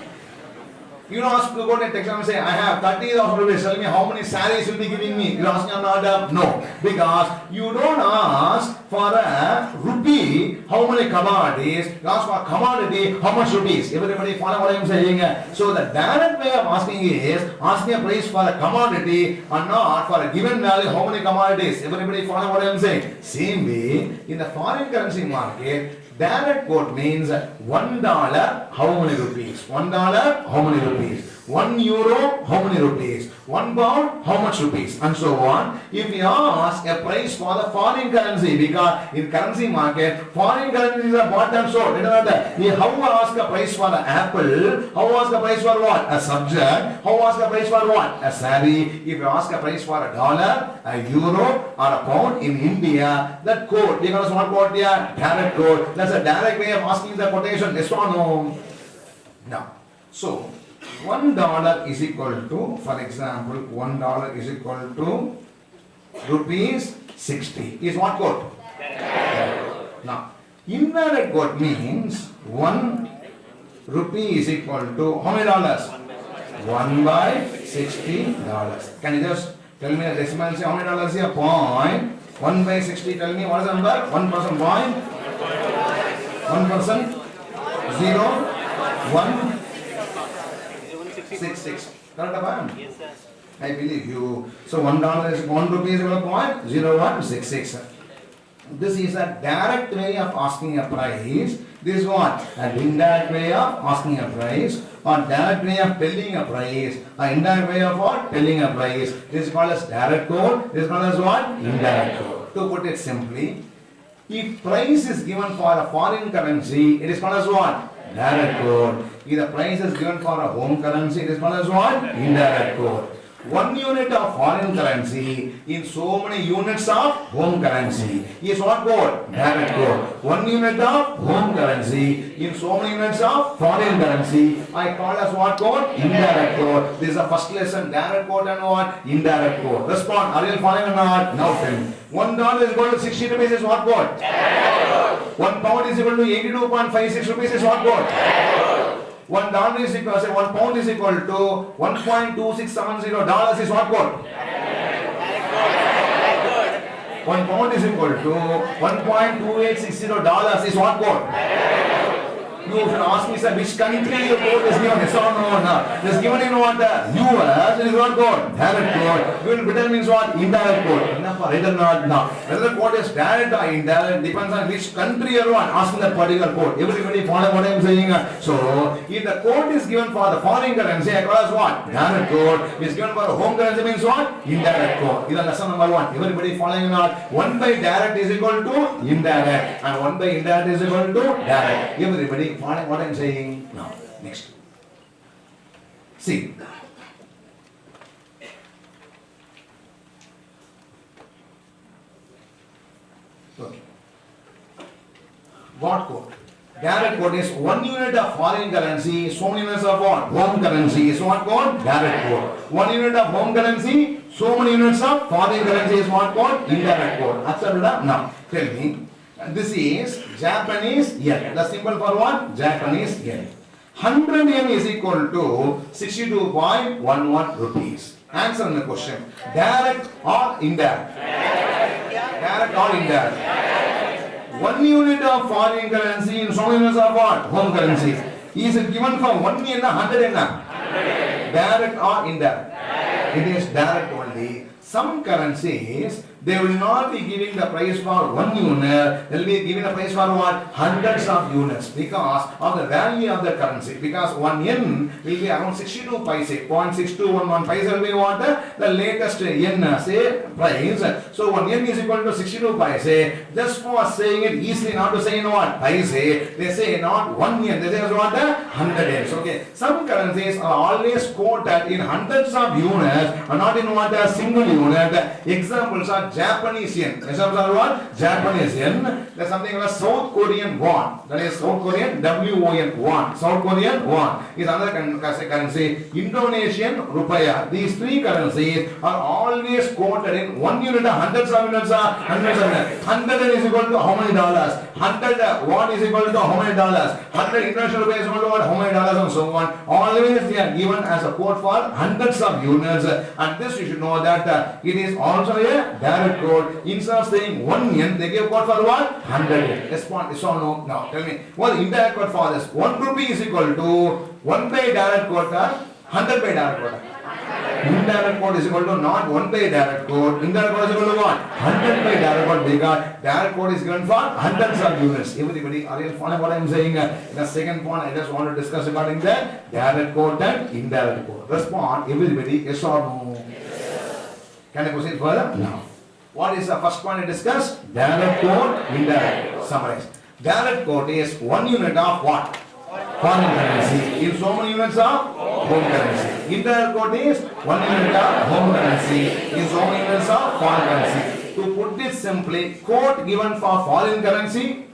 You don't ask to go to a text and say, I have 30,000 rupees, tell me how many saris you will be giving me. You ask or not? No. Because you don't ask for a rupee, how many commodities. You ask for a commodity, how much rupees. Everybody follow what I am saying? So the direct way of asking is, asking a price for a commodity or not for a given value, how many commodities. Everybody follow what I am saying? Same way, in the foreign currency market, direct quote means $1, how many rupees? $1, how many rupees? 1 euro, how many rupees? 1 pound, how much rupees? And so on. If we ask a price for the foreign currency, because in currency market, foreign currencies are bought and sold. How ask a price for the apple? How ask a price for what? A subject. How ask a price for what? A saree. If you ask a price for a dollar, a euro, or a pound in India, that code, we can what code here? Direct code. That's a direct way of asking the quotation. Yes or no? Now, so $1 is equal to, for example, $1 is equal to rupees 60. Is what code? Now, indirect code means 1 rupee is equal to how many dollars? 1 by $60. Can you just tell me the decimal? Say how many dollars here? Point. 1 by 60. Tell me what is the number? 1% point. 1%. 0. 1. 66. Correct? Yes, sir. I believe you. So $1 is 1 rupee is equal to 0.0166. This is a direct way of asking a price. This is what? An indirect way of asking a price, or direct way of telling a price, or indirect way of what? Telling a price. This is called as direct code. This is called as what? Indirect code. To put it simply, if price is given for a foreign currency, it is called as what? Direct code. If the price is given for a home currency, it is called as what? Indirect code. 1 unit of foreign currency in so many units of home currency is what code? Direct code. 1 unit of home currency in so many units of foreign currency I call as what code? Indirect code. This is the first lesson. Direct code and what? Indirect code. Respond. Are you following or not? Now tell me. $1 is equal to 60 rupees is what code? Direct code. 1 pound is equal to 82.56 rupees is what code? Direct code. $1 is equal to, say 1 pound is equal to $1.2670 is what code? 1 pound is equal to $1.2860 is what code? You should ask me, sir, which country the code is given? Yes or no? No. It is given in what? US, it is what code? Direct code. Given Britain means what? Indirect code. Enough for it or not? No. Whether the code is direct or indirect depends on which country you are asking that particular code. Everybody follow what I am saying? So, if the code is given for the foreign currency, I call as what? Direct code. If it is given for a home currency means what? Indirect code. This is lesson number 1. Everybody following or not? 1 by direct is equal to indirect, and 1 by indirect is equal to direct. Everybody following what I am saying? Now, next. See. Okay. What code? Direct code is 1 unit of foreign currency, so many units of what? Home currency is what code? Direct code. 1 unit of home currency, so many units of foreign currency is what code? Indirect code. Accepted? Now, tell me. This is Japanese yen. The symbol for what? Japanese yen. 100 yen is equal to 62.11 rupees. Answer the question. Direct or indirect? Direct or indirect? 1 unit of foreign currency in so many units of what? Home currency. Is it given for 1 yen or 100 yen? Direct or indirect? It is direct only. Some currencies, they will not be giving the price for 1 unit, they will be giving the price for what? Hundreds of units because of the value of the currency. Because 1 yen will be around 62 paise, 0.6211 paise will be what? The latest yen say price. So 1 yen is equal to 62 paise. Just for saying it easily, not to say in what? Paise. They say not 1 yen, they say what? 100 yens. Okay. Some currencies are always quoted in hundreds of units and not in what? A single unit. Examples are Japanese yen. Examples are what? Japanese yen. There's something called South Korean won. That is South Korean WON won. South Korean won is another currency. Indonesian rupiah. These 3 currencies are always quoted in 1 unit. Hundreds of units are hundreds of units. 100 is equal to how many dollars? 100 won is equal to how many dollars? 100 international rupiah is equal to what? How many dollars and so on. Always they are given as a quote for hundreds of units. And this you should know that it is also a direct code. Instead of saying 1 yen, they give code for what? 100 yen. Respond, yes or no? Now, tell me, what is indirect code for this? 1 rupee is equal to 1 by direct code or 100 by direct code? Indirect quote is equal to not 1 by direct quote. Indirect quote is equal to what? 100 by direct quote, because direct quote is given for hundreds of units. Everybody, are you following what I am saying? In the second point, I just want to discuss regarding the direct quote and indirect quote. Respond, everybody, yes or no? Yes. Can I proceed further? No. What is the first point I discussed? Direct quote, indirect. Summarize. Direct quote is 1 unit of what? Foreign currency. In so many units of home currency. Indirect quote is 1 unit of home currency. In so many units of foreign currency. To put this simply, quote given for foreign currency,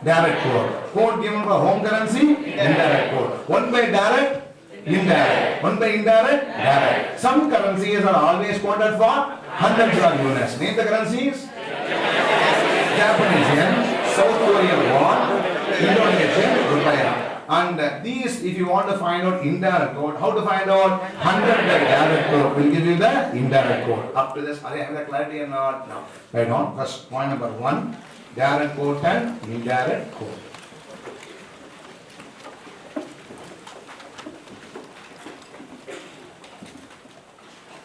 direct quote. Quote given for home currency, indirect quote. 1 by direct, indirect. 1 by indirect, direct. Some currencies are always quoted for hundreds of units. Name the currencies. Japanese yen, South Korean won, Indonesian rupiah. And these, if you want to find out indirect quote, how to find out 100 by direct quote will give you the indirect quote. Up to this, are you having the clarity or not? No. Right on. First point number 1, direct quote and indirect quote.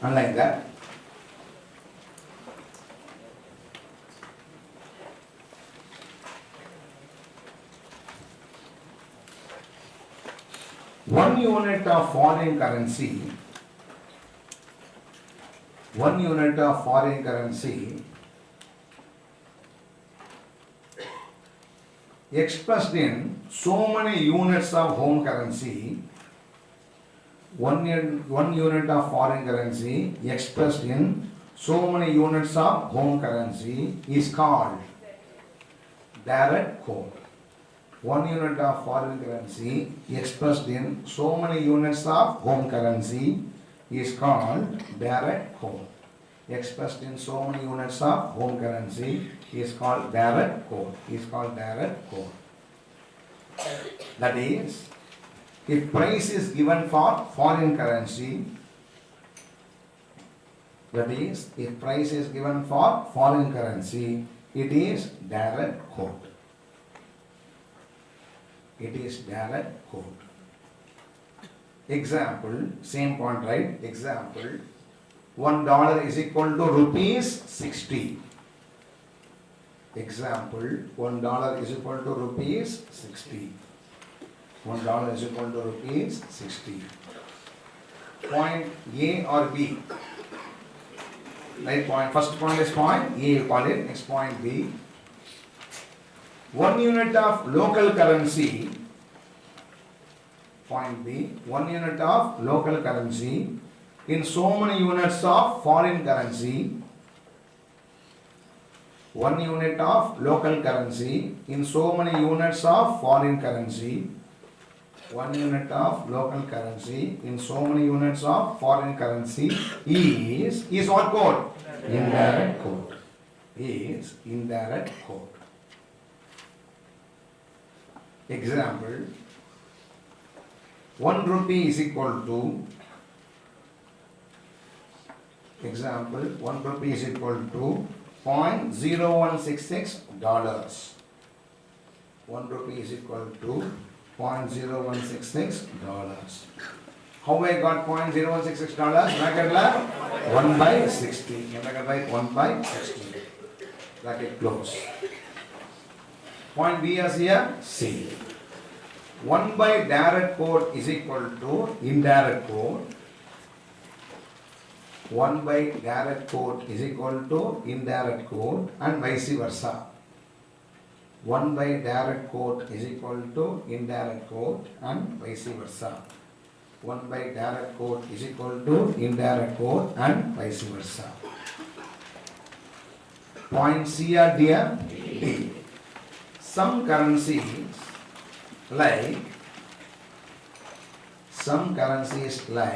Unlike that, one unit of foreign currency, expressed in so many units of home currency, one unit of foreign currency expressed in so many units of home currency is called direct quote. 1 unit of foreign currency expressed in so many units of home currency is called direct quote. Expressed in so many units of home currency is called direct quote. That is, if price is given for foreign currency, it is direct quote. Example, same point, right? Example, $1 is equal to rupees 60. Example, $1 is equal to rupees 60. $1 is equal to rupees 60. Point A or B? Right point. First point is point A, you call it. Next point B. 1 unit of local currency. Point B. 1 unit of local currency in so many units of foreign currency. 1 unit of local currency in so many units of foreign currency. 1 unit of local currency in so many units of foreign currency is what code? Indirect quote. Is indirect quote. Example, 1 rupee is equal to, example, 1 rupee is equal to $0.0166. 1 rupee is equal to $0.0166. How I got $0.0166? Bracket la 1 by 60. Bracket by 1 by 60. Bracket close. Point B is here C. 1 by direct quote is equal to indirect quote. 1 by direct quote is equal to indirect quote and vice versa. 1 by direct quote is equal to indirect quote and vice versa. 1 by direct quote is equal to indirect quote and vice versa. Point C or D? D. Some currencies like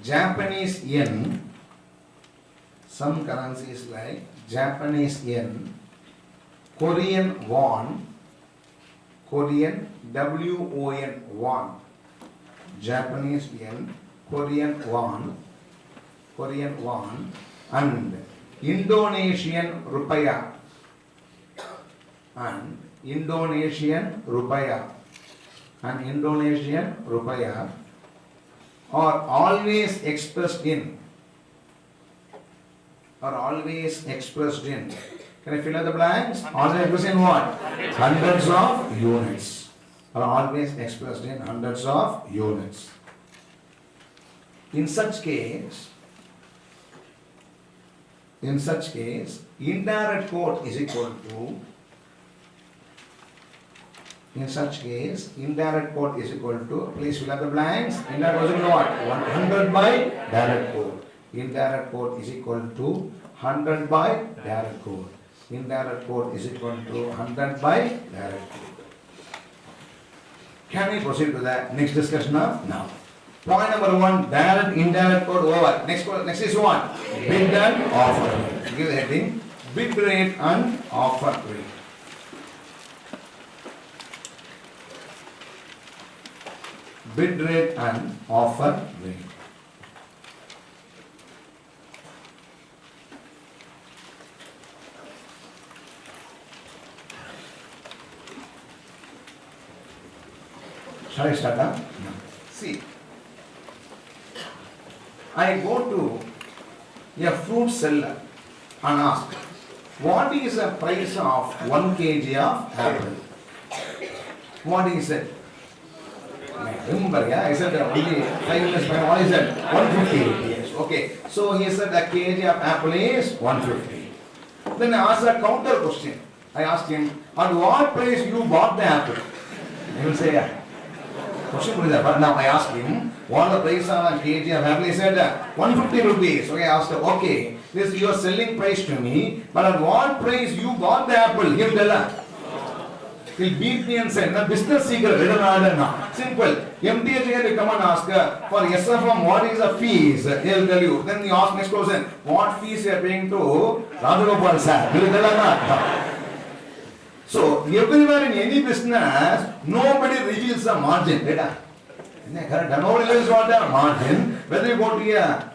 Japanese yen, Korean won, Korean won, Japanese yen, Korean won, and Indonesian rupiah, are always expressed in. Are always expressed in. Can I fill in the blanks? Always expressed in what? Hundreds of units. Are always expressed in hundreds of units. In such case, indirect quote is equal to. In such case, indirect quote is equal to. Please fill in the blanks. Indirect quote is equal to what? 100 by direct quote. Indirect quote is equal to 100 by direct quote. Indirect quote is equal to 100 by direct quote. Can we proceed to the next discussion now? Now. Point number 1, direct, indirect quote over. Next is what? Bid and offer rate. Give the heading. Bid rate and offer rate. Bid rate and offer rate. Shall I start now? No. See, I go to a fruit seller and ask, what is the price of 1 kg of apple? What is it? Remember, yeah, I said only 5 minutes back, what is it? 150 rupees. Okay, so he said a kg of apple is 150. Then I asked a counter question. I asked him, at what price you bought the apple? He will say, yeah. But now I asked him, what the price of a kg of apple? He said 150 rupees. Okay, I asked him, okay, this is your selling price to me, but at what price you bought the apple? He will tell her. He'll beat me and say, the business secret, simple. MTH will come and ask for SFM, what is the fees? He'll tell you. Then you ask next question, what fees you are paying to Rajagopal sir? He'll tell her. So, everywhere in any business, nobody reveals the margin. Nobody reveals what the margin. Whether you go to a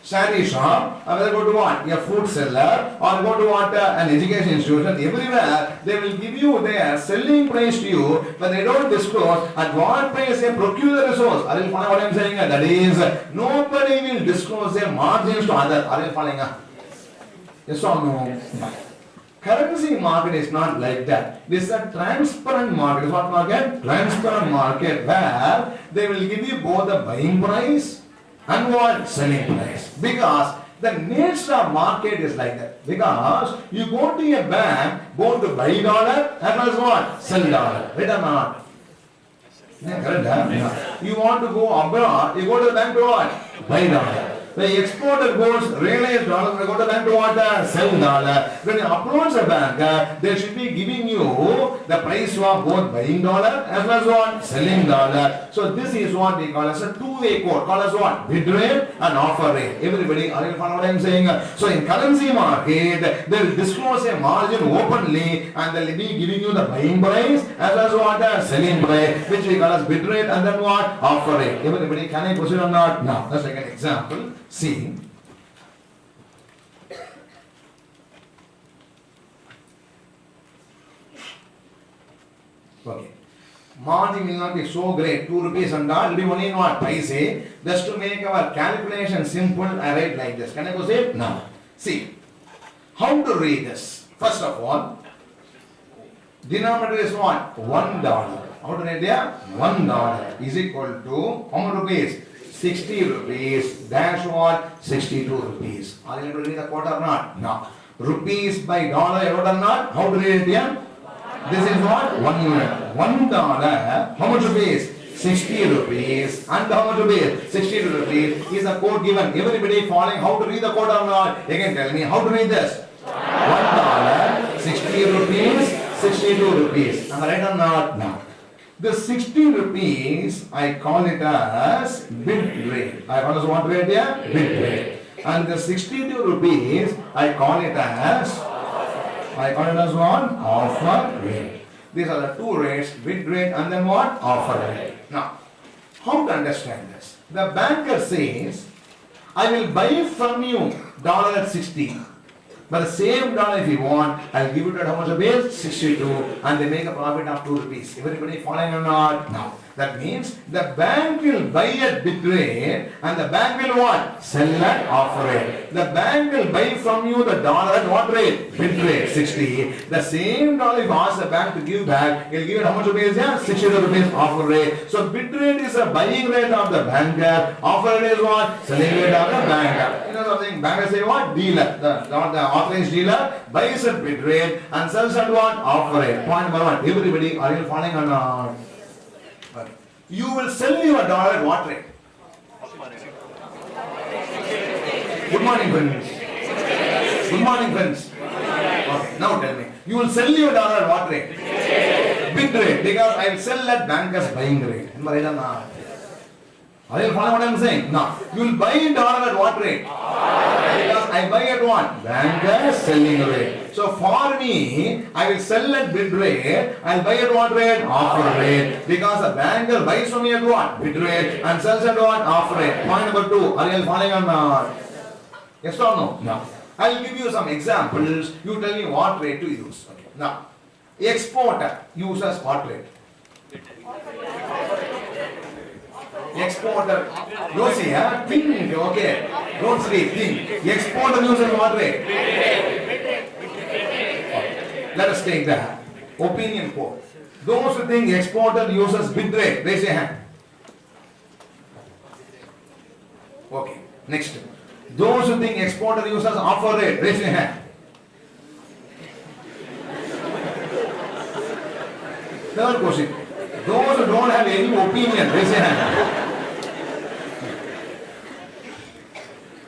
saree shop, or whether you go to what? A food seller, or go to what? An education institution, everywhere, they will give you their selling price to you, but they don't disclose at what price they procure the resource. Are you following what I am saying? That is, nobody will disclose their margins to others. Are you following? Yes or no? Currency market is not like that. This is a transparent market. What market? Transparent market where they will give you both the buying price and what? Selling price. Because the nature of market is like that. Because you go to a bank, go to buy dollar and as what? Sell dollar. Right or not? You want to go abroad, you go to the bank to what? Buy dollar. The exporter goes, realize dollar, they go to the bank to what? Sell dollar. When you approach the bank, they should be giving you the price of both buying dollar as well as what? Selling dollar. So this is what we call as a two-way quote. Call as what? Bid rate and offer rate. Everybody, are you following what I am saying? So in currency market, they will disclose a margin openly and they will be giving you the buying price as well as what? Selling price, which we call as bid rate and then what? Offer rate. Everybody, can I proceed or not? Now, let's take an example. See, okay, margin will not be so great, 2 rupees and all, it will be only in what? Paise. Just to make our calculation simple, I write like this. Can I proceed? No. See, how to read this? First of all, denominator is what? $1. How to read there? $1 is equal to how much rupees? 60 rupees dash what? 62 rupees. Are you able to read the quote or not? No. Rupees by dollar, you wrote or not? How to read it here? This is what? 1 unit. $1. How much rupees? 60 rupees. And how much rupees? 62 rupees is the quote given. Everybody following how to read the quote or not? Again tell me how to read this. $1, 60 rupees, 62 rupees. Am I right or not? No. The 60 rupees, I call it as bid rate. I always want to read here, bid rate. And the 62 rupees, I call it as what? Offer rate. These are the two rates, bid rate and then what? Offer rate. Now, how to understand this? The banker says, I will buy from you $60. But the same dollar if you want, I'll give it at how much rupees? 62, and they make a profit of 2 rupees. Everybody following or not? No. That means the bank will buy at bid rate and the bank will what? Sell at offer rate. The bank will buy from you the dollar at what rate? Bid rate 60. The same dollar if you ask the bank to give back, he'll give it how much rupees? Yeah, 60 rupees offer rate. So bid rate is a buying rate of the banker. Offer rate is what? Selling rate of the banker. You know something? Banker say what? Dealer. The authorized dealer buys at bid rate and sells at what? Offer rate. Point number 1. Everybody, are you following or not? You will sell your dollar at what rate? Good morning, friends. Good morning, friends. Okay, now tell me. You will sell your dollar at what rate? Bid rate, because I will sell at banker's buying rate. Are you following what I am saying? No. You will buy a dollar at what rate? Because I buy at what? Banker's selling rate. So for me, I will sell at bid rate. I will buy at what rate? Offer rate. Because the banker buys from me at what? Bid rate and sells at what? Offer rate. Point number 2. Are you following or not? Yes or no? No. I will give you some examples. You tell me what rate to use. Okay. Now, exporter uses what rate? Exporter, you see, think, okay, don't sleep, think. Exporter uses what rate? Let us take that. Opinion poll. Those who think exporter uses bid rate, raise your hand. Okay, next. Those who think exporter uses offer rate, raise your hand. Third question. Those who don't have any opinion, raise your hand.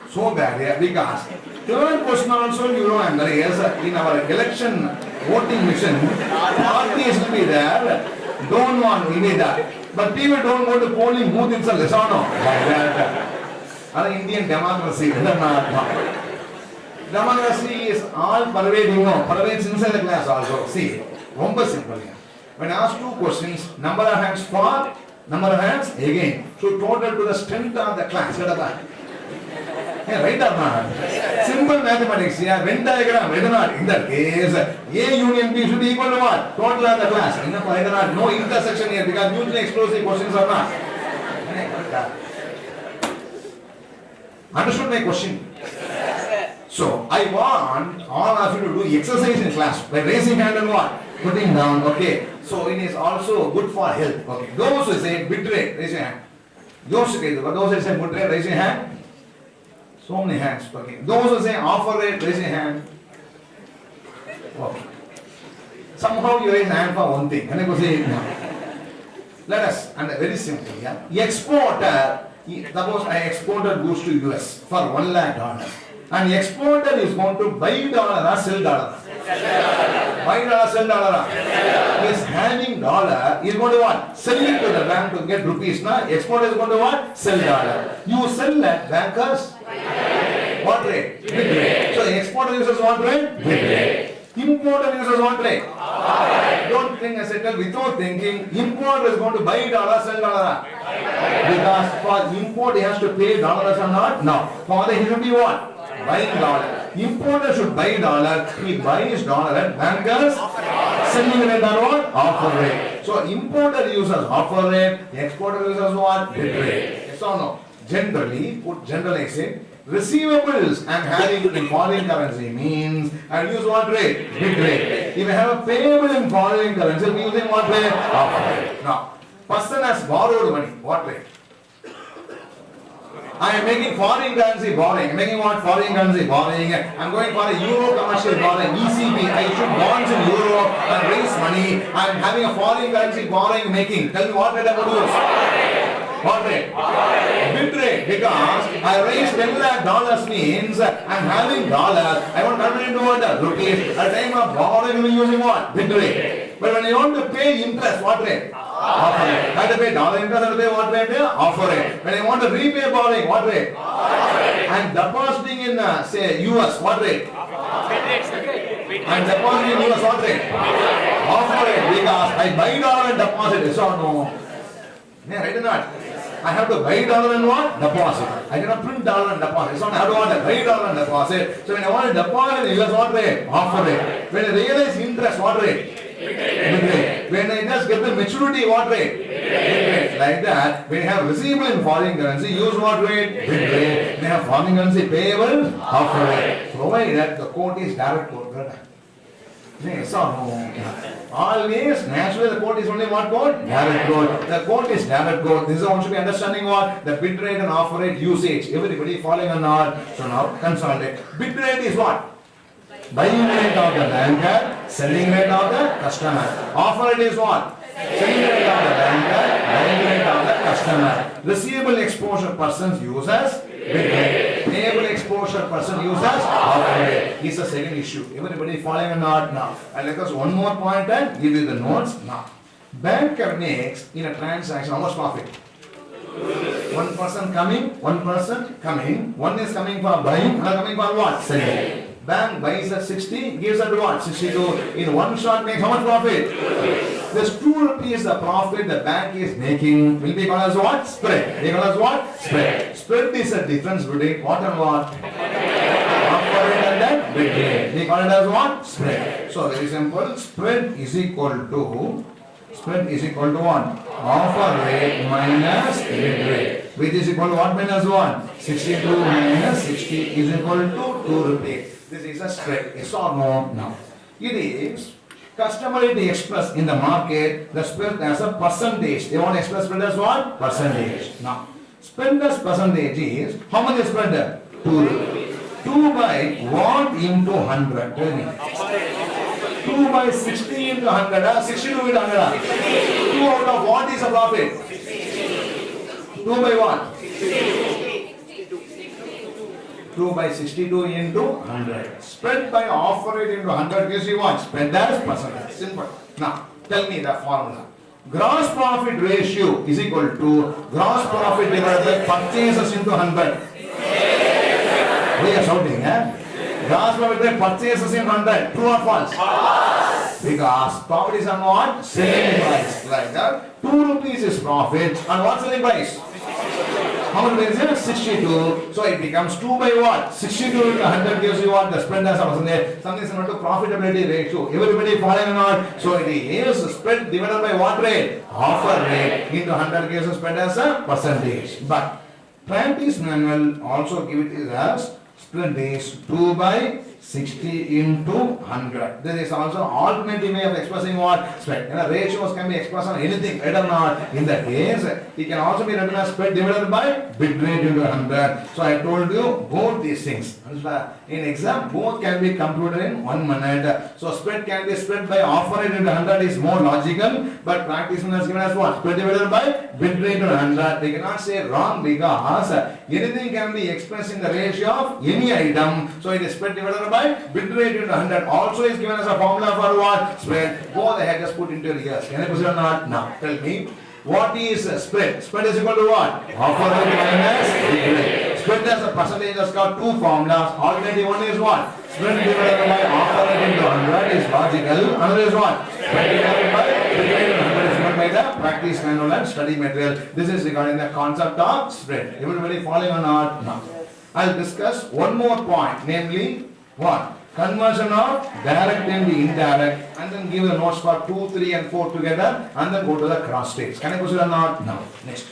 So bad, yeah, because third question also you don't answer. Yes, in our election voting mission, parties will be there, don't want to be there. But people don't go to polling booth itself, yes or no? Like Indian democracy, democracy is all pervading, no, pervades inside the class also. See, very simple here. When asked 2 questions, number of hands for, number of hands again. So total to the strength of the class. Yeah, right or not? Simple mathematics, yeah, Venn diagram, right or not? In that case, A union B should be equal to what? Total of the class. Right or not? No intersection here because mutually exclusive questions are not. Understood my question? So, I want all of you to do exercise in class by raising hand and what? Putting down, okay. So, it is also good for health. Okay. Those who say bid rate, raise your hand. Those who say bid rate, raise your hand. So many hands. Okay. Those who say offer rate, raise your hand. Okay. Somehow you raise hand for one thing. Can I go say it now? Let us, and very simple, yeah. Exporter, suppose I exporter goods to US for $1 lakh. And exporter is going to buy dollar or sell dollar. Buy dollar, sell dollar. He is having dollar, he is going to what? Sell it to the bank to get rupees. Now, exporter is going to what? Sell dollar. You sell at bankers? What rate? Bid rate. So, exporter uses what rate? Bid rate. Importer uses what rate? Don't think I settle without thinking. Importer is going to buy dollar, sell dollar. Because for import he has to pay dollars or not? No. For the he should be what? Buying dollar. Importer should buy dollar. He buys dollar at bankers. Selling rate or what? Offer rate. So importer uses offer rate. Exporter uses what? Bid rate. Yes or no? Generally, put generalize it. Receivables I'm having in foreign currency means I'll use what rate? Bid rate. If I have a payable in foreign currency, I'm using what rate? Offer rate. Now, person has borrowed money. What rate? I am making foreign currency borrowing. I'm making what? Foreign currency borrowing. I'm going for a euro commercial borrowing. ECB. I issue bonds in euro and raise money. I'm having a foreign currency borrowing making. Tell me what rate I'm going to use? What rate? Bid rate. Because I raised $10 lakh means I'm having dollars. I want to convert it into what? Rupees. At the time of borrowing, we're using what? Bid rate. But when you want to pay interest, what rate? Offer rate. I have to pay dollar interest, I have to pay what rate? Offer rate. When I want to repay borrowing, what rate? I'm depositing in, say, US, what rate? I'm depositing in US, what rate? Offer rate. Because I buy dollar and deposit, yes or no? Yeah, right or not? I have to buy dollar and what? Deposit. I cannot print dollar and deposit. So I have to want to buy dollar and deposit. So when I want to deposit, you use what rate? Offer rate. When I realize interest, what rate? Bid rate. When I just get the maturity, what rate? Bid rate. Like that. When you have receivable in foreign currency, use what rate? Bid rate. When you have foreign currency payable, offer rate. Provided the quote is direct quote. Yes or no? Always, naturally the quote is only what quote? Direct quote. The quote is direct quote. This is one should be understanding what? The bid rate and offer rate usage. Everybody following or not? So now consolidate. Bid rate is what? Buying rate of the banker, selling rate of the customer. Offer rate is what? Selling rate of the banker, buying rate of the customer. Receivable exposure persons uses bid rate. Payable exposure person uses offer rate. Is the second issue. Everybody following or not? Now. And let us one more point and give you the notes now. Banker makes in a transaction how much profit? One person coming, one person coming. One is coming for buying, another coming for what? Selling. Bank buys at 60, gives at what? 62. In one shot makes how much profit? This 2 rupees the profit the bank is making will be called as what? Spread. They call as what? Spread. Spread is the difference between what and what? Offer rate and then bid rate. They call it as what? Spread. So very simple. Spread is equal to what? Offer rate minus bid rate. Which is equal to what minus 1? 62 minus 60 is equal to 2 rupees. This is a spread. Yes or no? No. It is customary to express in the market the spread as a percentage. They want to express spread as what? Percentage. Now, spread as percentage is how much is spread there? 2 rupees. 2 by what into 100? Tell me. 2 by 60 into 100. 62 into 100. 2 out of what is the profit? 2 by what? 2 by 62 into 100. Spread by offer rate into 100 gives you what? Spread as percentage. Simple. Now, tell me the formula. Gross profit ratio is equal to gross profit divided by purchases into 100. We are shouting, eh? Gross profit by purchases in 100. True or false? False. Because profit is on what? Selling price. Like that. 2 rupees is profit. And what selling price? How much is it? 62. So it becomes 2 by what? 62 into 100 gives you what? The spread as a percentage. Something similar to profitability ratio. Everybody following or not? So it is spread divided by what rate? Offer rate into 100 gives a spread as a percentage. But practice manual also give it as spread is 2 by 60 into 100. There is also an alternative way of expressing what? Spread. You know, ratios can be expressed on anything, right or not? In that case, it can also be written as spread divided by bid rate into 100. So I told you both these things. In exam, both can be computed in 1 minute. So spread can be spread by offer rate into 100 is more logical, but practice has given us what? Spread divided by bid rate into 100. We cannot say wrong because anything can be expressed in the ratio of any item. So it is spread divided by bid rate into 100. Also is given as a formula for what? Spread. Go ahead, just put into your ears. Can I proceed or not? Now, tell me. What is spread? Spread is equal to what? Offer rate minus bid rate. Spread as a percentage has got 2 formulas. Alternative one is what? Spread divided by offer rate into 100 is logical. Another is what? Spread divided by bid rate into 100 is given by the practice manual and study material. This is regarding the concept of spread. Everybody following or not? No. I'll discuss one more point, namely what? Conversion of direct into indirect, and then give the notes for 2, 3 and 4 together, and then go to the cross states. Can I proceed or not? No. Next.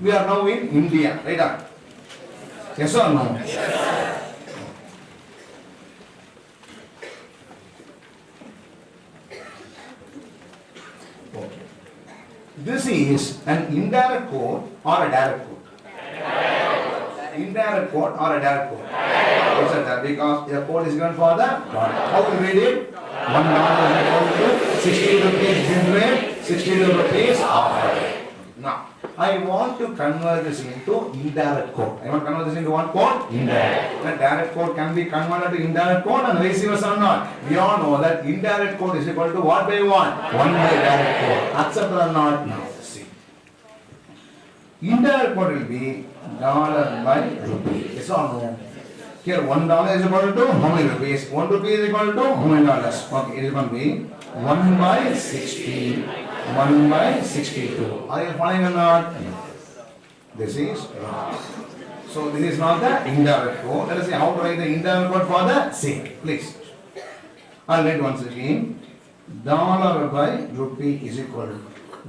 We are now in India, right? Yes or no? Yes. This is an indirect quote or a direct quote? Indirect quote or a direct quote? Because the quote is given for the product. How will we read it? $1 is equal to 60 rupees bid rate, 62 rupees offer rate. Now, I want to convert this into indirect quote. I want to convert this into what quote? Indirect. The direct quote can be converted to indirect quote and vice versa or not. We all know that indirect quote is equal to what by 1? 1 by direct quote. Accept or not? Now, see. Indirect quote will be dollar by rupee. Yes or no? Here $1 is equal to how many rupees? 1 rupee is equal to how many dollars? Okay, it is going to be 1 by 60, 1 by 62. Are you following or not? This is wrong. So this is not the indirect code. Let us see how to write the indirect code for the same. Please. I'll write once again. Dollar by rupee is equal to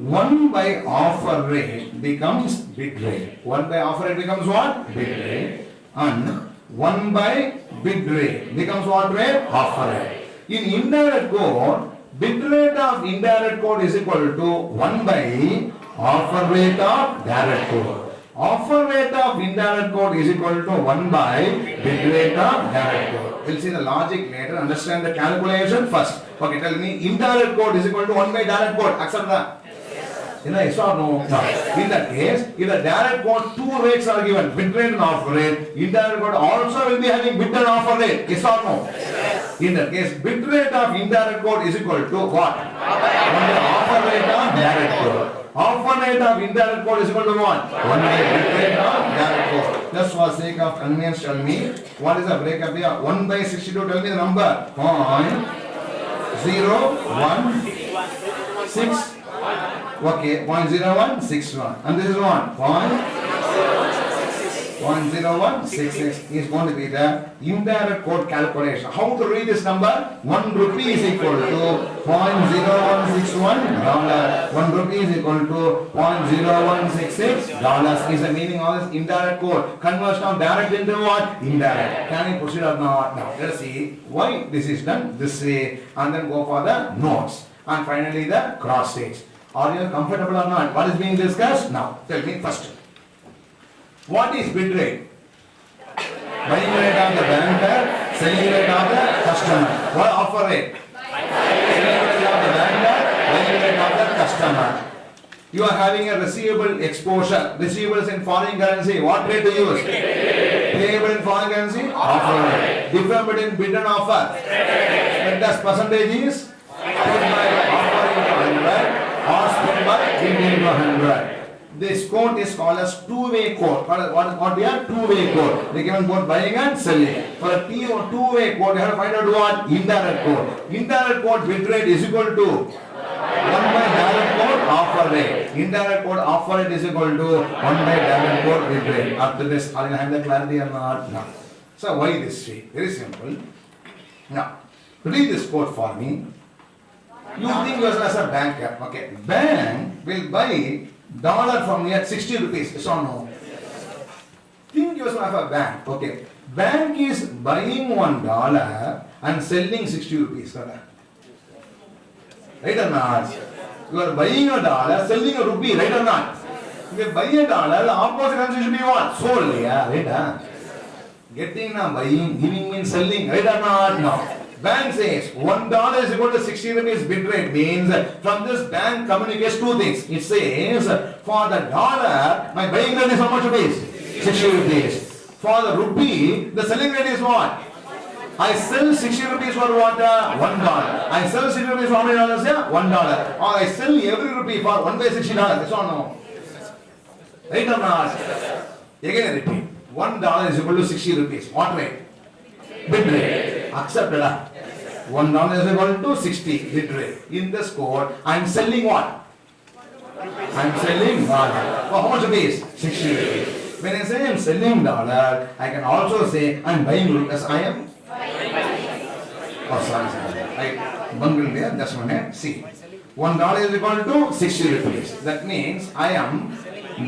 1 by offer rate becomes bid rate. 1 by offer rate becomes what? Bid rate. And 1 by bid rate becomes what rate? Offer rate. In indirect code, bid rate of indirect code is equal to 1 by offer rate of direct code. Offer rate of indirect code is equal to 1 by bid rate of direct code. We'll see the logic later. Understand the calculation first. Okay, tell me indirect code is equal to 1 by direct code. Accept that? Yes or no? No. In that case, if the direct code two rates are given, bid rate and offer rate, indirect code also will be having bid and offer rate. Yes or no? Yes. In that case, bid rate of indirect code is equal to what? Offer rate of direct code. Offer rate of indirect code is equal to what? 1 by bid rate of direct code. Just for sake of convenience, tell me what is the breakup here? 1 by 62. Tell me the number. 0.0161. Okay, 0.0161. And this is what? 0.0166 is going to be the indirect code calculation. How to read this number? 1 rupee is equal to 0.0161 dollar. 1 rupee is equal to 0.0166 dollars is the meaning of this indirect code. Conversion of direct into what? Indirect. Can we proceed or not? Now, let us see why this is done this way and then go for the notes. And finally the cross stage. Are you comfortable or not? What is being discussed? Now, tell me first. What is bid rate? Buying rate of the banker, selling rate of the customer. What offer rate? Selling rate of the banker, buying rate of the customer. You are having a receivable exposure. Receivables in foreign currency. What rate to use? Payable in foreign currency? Offer rate. Difference between bid and offer. Spent as percentage is? Spent by offer into 100. Or spent by bid into 100. This code is called as two-way code. What we are? Two-way code. They given both buying and selling. For a two-way code, you have to find out what? Indirect code. Indirect code bid rate is equal to 1 by direct code offer rate. Indirect code offer rate is equal to 1 by direct code bid rate. Up to this, are you having the clarity or not? No. So why this way? Very simple. Now, read this code for me. You think yourself as a banker. Okay. Bank will buy dollar from here 60 rupees. Yes or no? Think yourself as a bank. Okay. Bank is buying $1 and selling 60 rupees. Right or not? You are buying a dollar, selling a rupee. Right or not? If you buy a dollar, the opposite answer should be what? Sold. Yeah. Right? Getting now buying, giving means selling. Right or not? No. Bank says $1 is equal to 60 rupees bid rate means from this bank communicates two things. It says for the dollar my buying rate is how much rupees? 60 rupees. For the rupee the selling rate is what? I sell 60 rupees for what? $1. I sell 60 rupees for how many dollars? Yeah? $1. Or I sell every rupee for 1 by $60. That's all no. Right or not? Again I repeat. $1 is equal to 60 rupees. What rate? Bid rate. Accepted. $1 is equal to 60 bid rate. In this code, I am selling what? I am selling dollar. For how much rupees? 60 rupees. When I say I am selling dollar, I can also say I am buying rupees. I am? Oh, sorry. I bungled there. Just one minute. See. $1 is equal to 60 rupees. That means I am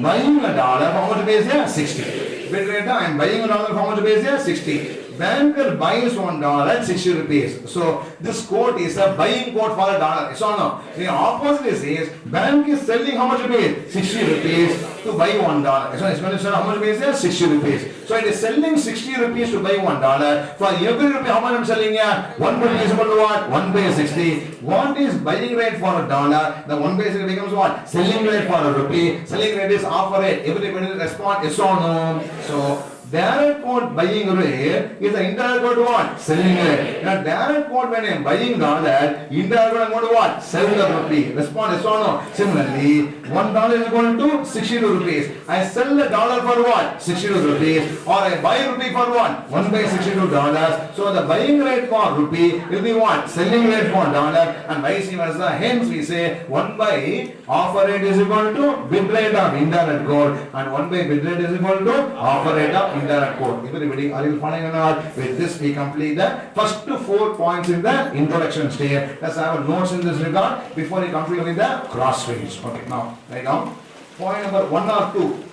buying a dollar. For how much rupees? Yeah, 60. Bid rate, I am buying a dollar. For how much rupees? Yeah, 60. Banker buys $1 at 60 rupees. So this quote is a buying quote for a dollar. Yes or no? The opposite is bank is selling how much rupees? 60 rupees to buy $1. So it's going to sell how much rupees? 60 rupees. So it is selling 60 rupees to buy $1. For every rupee, how much I am selling here? 1 rupee is equal to what? 1 by 60. What is buying rate for a dollar? The 1 by 60 becomes what? Selling rate for a rupee. Selling rate is offer rate. Everybody will respond yes or no. So direct quote buying rate is the indirect quote what? Selling rate. Now direct quote when I am buying dollar, indirect quote I am going to what? Sell the rupee. Respond yes or no? Similarly, $1 is equal to 62 rupees. I sell the dollar for what? 62 rupees. Or I buy rupee for what? 1 by $62. So the buying rate for rupee will be what? Selling rate for dollar, and vice versa. Hence we say 1 by offer rate is equal to bid rate of indirect quote, and 1 by bid rate is equal to offer rate of indirect quote. Everybody, are you following or not? With this we complete the first 4 points in the introduction stage. Let's have a notes in this regard before we complete with the cross rates. Okay, now write down point number 1 or 2.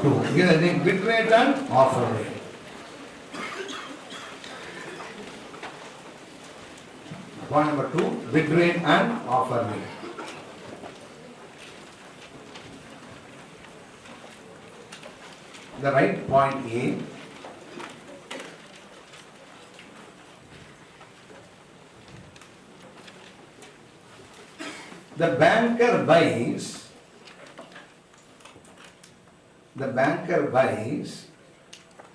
2. Give the thing bid rate and offer rate. Point number 2, bid rate and offer rate. The right point A. The banker buys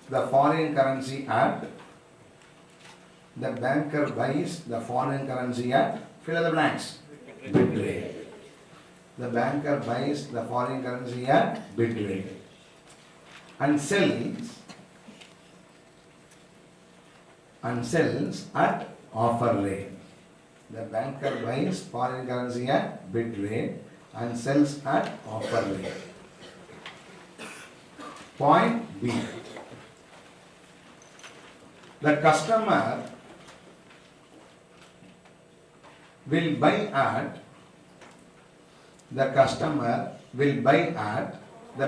the foreign currency at fill in the blanks, bid rate. The banker buys the foreign currency at bid rate and sells at offer rate. The banker buys foreign currency at bid rate and sells at offer rate. Point B. The customer will buy at the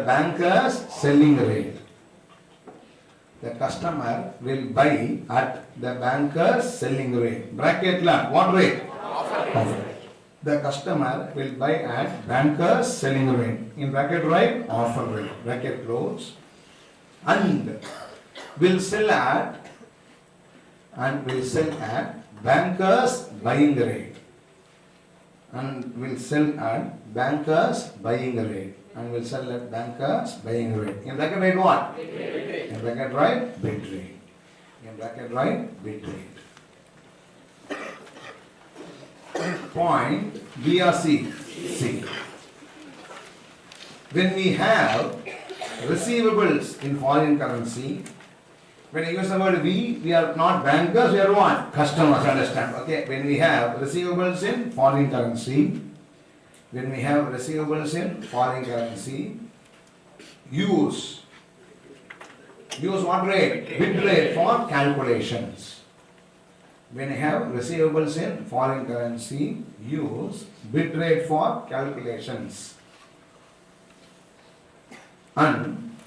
banker's selling rate. The customer will buy at the banker's selling rate. Bracket la, what rate? Offer. The customer will buy at banker's selling rate. In bracket right, offer rate. Bracket close. And will sell at banker's buying rate. And will sell at banker's buying rate. And will sell at banker's buying rate. In bracket right what? In bracket right, bid rate. In bracket right, bid rate. Point B or C? C. When we have receivables in foreign currency, when I use the word we are not bankers, we are what? Customers, understand? Okay, when we have receivables in foreign currency, use what rate? Bid rate for calculations. When I have receivables in foreign currency, use bid rate for calculations. And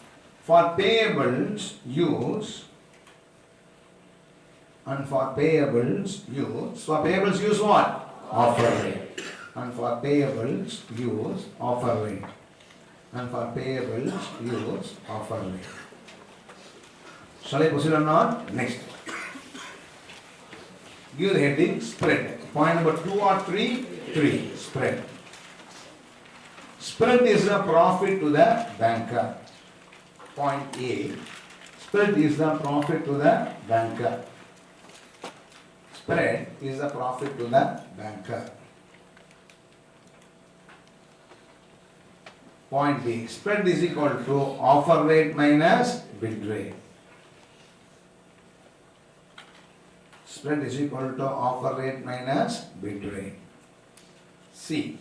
for payables, use what? Offer rate. And for payables, use offer rate. Shall I proceed or not? Next. Give the heading spread. Point number 2 or 3? 3. Spread. Spread is the profit to the banker. Point A. Spread is the profit to the banker. Spread is the profit to the banker. Point B. Spread is equal to offer rate minus bid rate. Spread is equal to offer rate minus bid rate. C.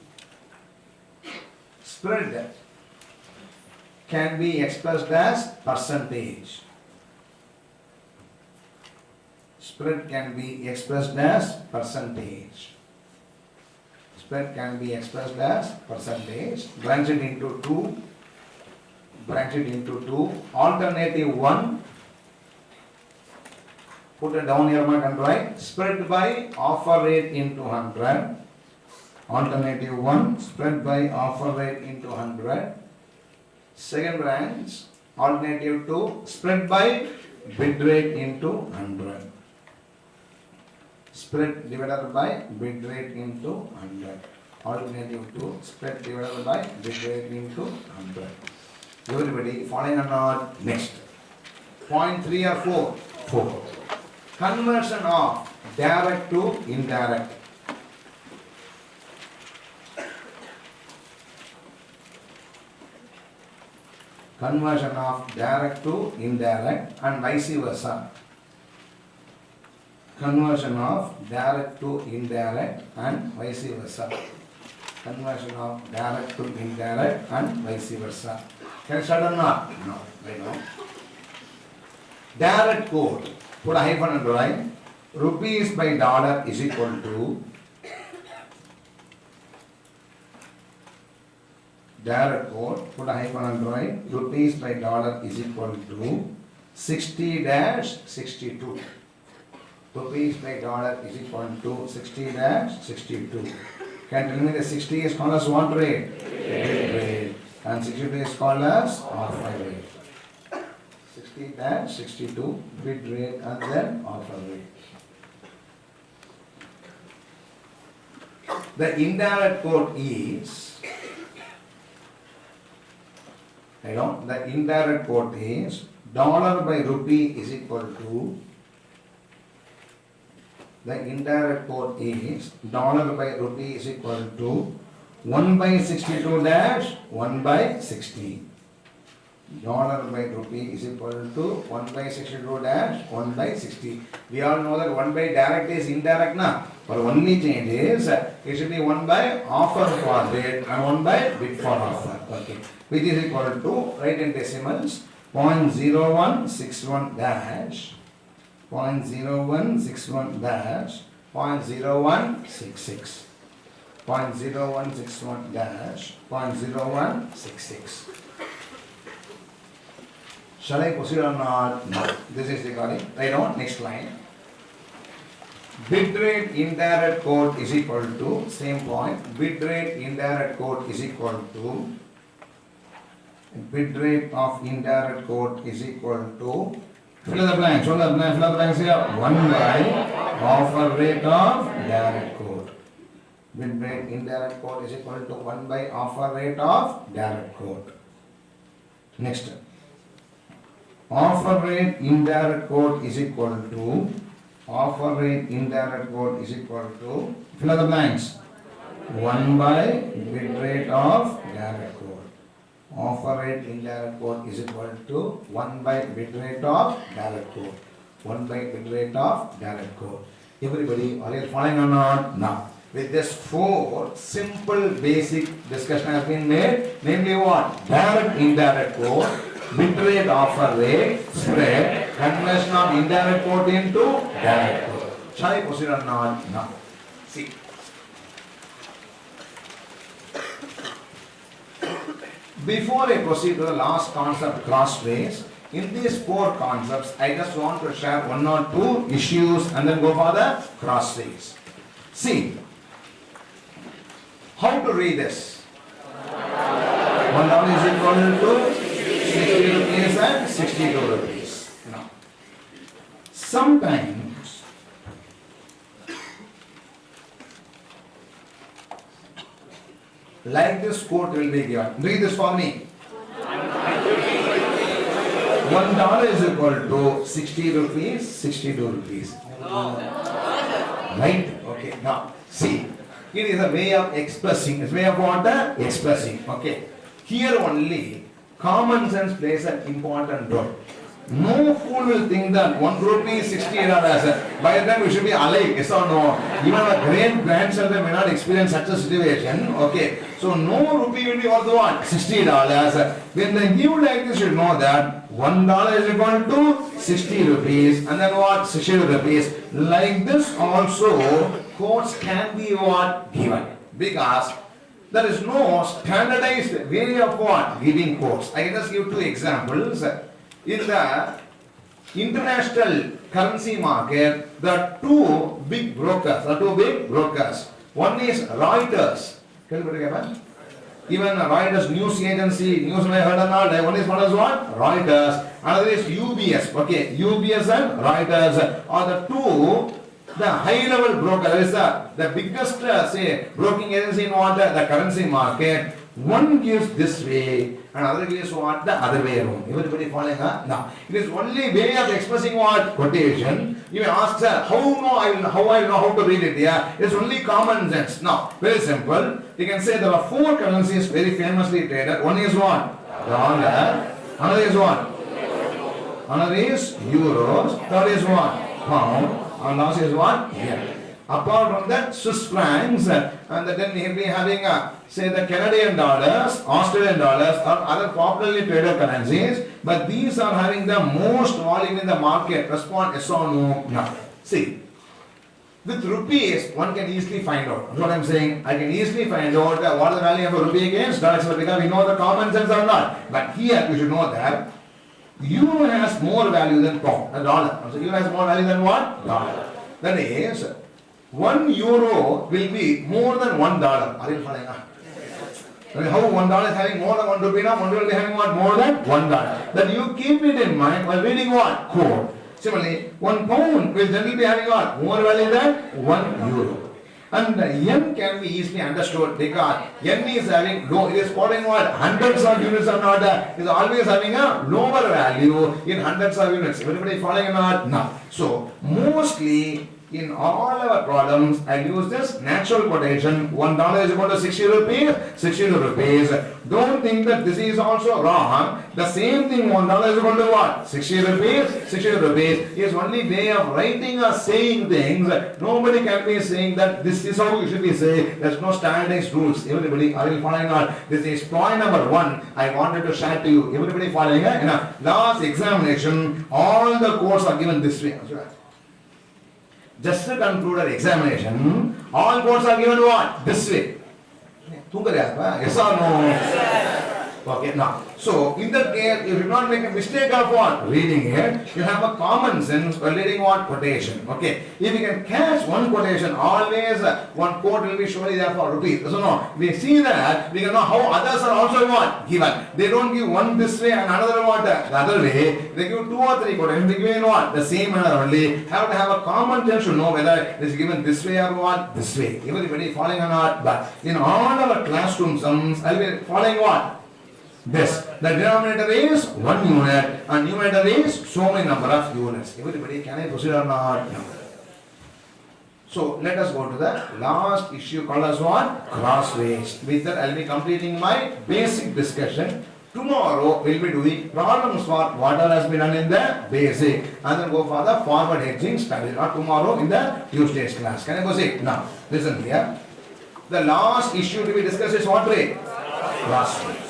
Spread can be expressed as percentage. Spread can be expressed as percentage. Spread can be expressed as percentage. Branch it into two. Alternative 1. Put it down here, mark and write. Spread by offer rate into 100. Alternative 1. Spread by offer rate into 100. Second branch. Alternative 2. Spread by bid rate into 100. Spread divided by bid rate into 100. Alternative 2. Spread divided by bid rate into 100. Everybody following or not? Next. 0.3 or 4? 4. Conversion of direct to indirect. Conversion of direct to indirect and vice versa. Conversion of direct to indirect and vice versa. Conversion of direct to indirect and vice versa. Can I start or not? No, right now. Direct quote. Put a hyphen and write. Rupees by dollar is equal to direct quote. Put a hyphen and write. Rupees by dollar is equal to 60-62. Rupees by dollar is equal to 60-62. Can you tell me the 60 is called as what rate? Rate. And 62 is called as offer rate. 60-62 bid rate and then offer rate. The indirect quote is, the indirect quote is dollar by rupee is equal to, the indirect quote is dollar by rupee is equal to 1 by 62 dash 1 by 60. Dollar by rupee is equal to 1 by 62 dash 1 by 60. We all know that 1 by direct is indirect now. But only change is it should be 1 by offer for bid and 1 by bid for offer. Okay. Which is equal to, write in decimals, 0.0161 dash 0.0161 dash 0.0166. 0.0161 dash 0.0166. Shall I proceed or not? No. This is regarding. Right on. Next line. Bid rate indirect quote is equal to, same point. Bid rate indirect quote is equal to, bid rate of indirect quote is equal to, fill the blanks. Fill the blanks here. 1 by offer rate of direct quote. Bid rate indirect quote is equal to 1 by offer rate of direct quote. Next. Offer rate indirect quote is equal to, offer rate indirect quote is equal to, fill the blanks, 1 by bid rate of direct quote. Offer rate indirect quote is equal to 1 by bid rate of direct quote. 1 by bid rate of direct quote. Everybody, are you following or not? Now, with this 4 simple basic discussion has been made, namely what? Direct indirect quote, bid rate, offer rate, spread, conversion of indirect quote into direct quote. Shall I proceed or not? No. See. Before I proceed to the last concept, cross trace, in these 4 concepts, I just want to share 1 or 2 issues and then go for the cross trace. See, how to read this? $1 is equal to 60 rupees and 62 rupees. Now, sometimes like this quote will be given. Read this for me. $1 is equal to 60 rupees, 62 rupees. Right? Okay. Now, see, it is a way of expressing. It's a way of what? Expressing. Okay. Here only common sense plays an important role. No fool will think that 1 rupee is 68 dollars. By the time we should be alive, yes or no? Even our great grandchildren may not experience such a situation. Okay. So no rupee will be worth what? $60. When they give like this, you should know that $1 is equal to 60 rupees and then what? 62 rupees. Like this also, quotes can be what? Given. Because there is no standardized way of what? Giving quotes. I can just give 2 examples. In the international currency market, there are 2 big brokers. One is Reuters. Even Reuters news agency, news I heard or not. One is what? Reuters. Another is UBS. Okay, UBS and Reuters are the 2. The high level broker is the biggest say broking agency in what? The currency market. One gives this way and other gives what? The other way around. Everybody following? Huh? Now, it is only way of expressing what? Quotation. You may ask, sir, how I know how to read it? Yeah, it's only common sense. Now, very simple. You can say there are four currencies very famously traded. One is what? Dollar. Another is what? Another is euros. Third is what? Pound. And last is what? Yen. Apart from that, Swiss francs, and then we will be having, say, the Canadian dollars, Australian dollars, or other popularly traded currencies, but these are having the most volume in the market. Respond yes or no? No. See, with rupees, one can easily find out. That's what I'm saying. I can easily find out what is the value of a rupee against dollars, because we know the common sense or not. But here, you should know that euro has more value than pound, a dollar. So euro has more value than what? Dollar. That is, 1 euro will be more than $1. Are you following? How $1 is having more than 1 rupee now? 1 will be having what? More than $1. Then you keep it in mind while reading what? Code. Similarly, 1 pound will generally be having what? More value than 1 euro. And yen can be easily understood because yen is having low, it is quoting what? Hundreds of units or not, it is always having a lower value in hundreds of units. Everybody following or not? No. So, mostly in all our problems, I use this natural quotation. $1 is equal to 60 rupees, 60 rupees. Don't think that this is also wrong. The same thing, $1 is equal to what? 60 rupees, 60 rupees is only way of writing or saying things. Nobody can be saying that this is how you should be saying. There's no standardized rules. Everybody, are you following on? This is point number 1. I wanted to share to you. Everybody following? Last examination, all the codes are given this way. Just to conclude our examination, all codes are given what? This way. Yes or no? Yes. Okay, now, so in that case, you should not make a mistake of what? Reading it. You have a common sense while reading what? Quotation. Okay, if you can catch one quotation, always one quote will be surely there for rupees. So no, we see that, we can know how others are also what? Given. They don't give one this way and another what? The other way. They give 2 or 3 quotations. They give in what? The same manner only. Have to have a common sense to know whether it is given this way or what? This way. Everybody following or not? But in all our classroom sums, I will be following what? This. The denominator is 1 unit and numerator is so many number of units. Everybody, can I proceed or not? No. So let us go to the last issue called as what? Crossways. With that, I will be completing my basic discussion. Tomorrow we will be doing problems for whatever has been done in the basic and then go for the forward hedging strategy. Or tomorrow in the Tuesday's class. Can I proceed? Now, listen here. The last issue to be discussed is what way? Crossways.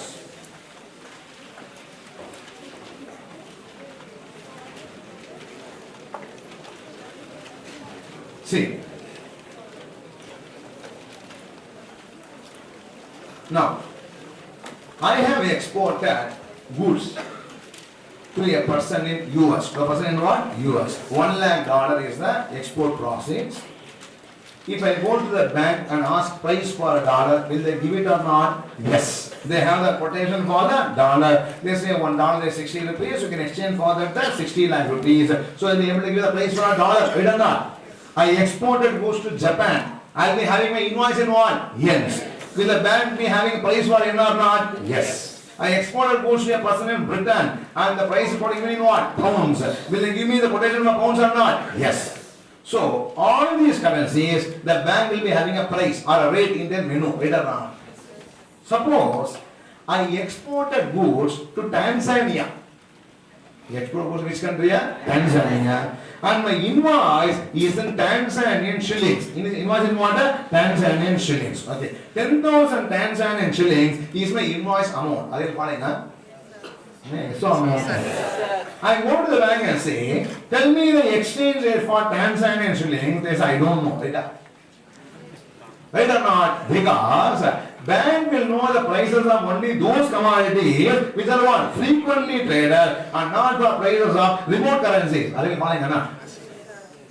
See, now I have exported goods to a person in US. To a person in what? US. $1 lakh is the export proceeds. If I go to the bank and ask price for a dollar, will they give it or not? Yes. They have the quotation for the dollar. They say $1 is 60 rupees. You can exchange for that 60 lakh rupees. So they'll be able to give the price for a dollar. Right or not? I exported goods to Japan. I'll be having my invoice in what? Yens. Will the bank be having a price for yen or not? Yes. I exported goods to a person in Britain and the price is quoting in what? Pounds. Will they give me the quotation for pounds or not? Yes. So, all these currencies, the bank will be having a price or a rate in their menu. Right or not? Suppose I exported goods to Tanzania. Export goods which country? Tanzania. And my invoice is in Tanzanian shillings. Invoice in what? Tanzanian shillings. Okay. 10,000 Tanzanian shillings is my invoice amount. Are you following? Yes or no? I go to the bank and say, tell me the exchange rate for Tanzanian shillings. They say, I don't know. Right or not? Because bank will know the prices of only those commodities which are what? Frequently traded and not the prices of remote currencies. Are you following or not?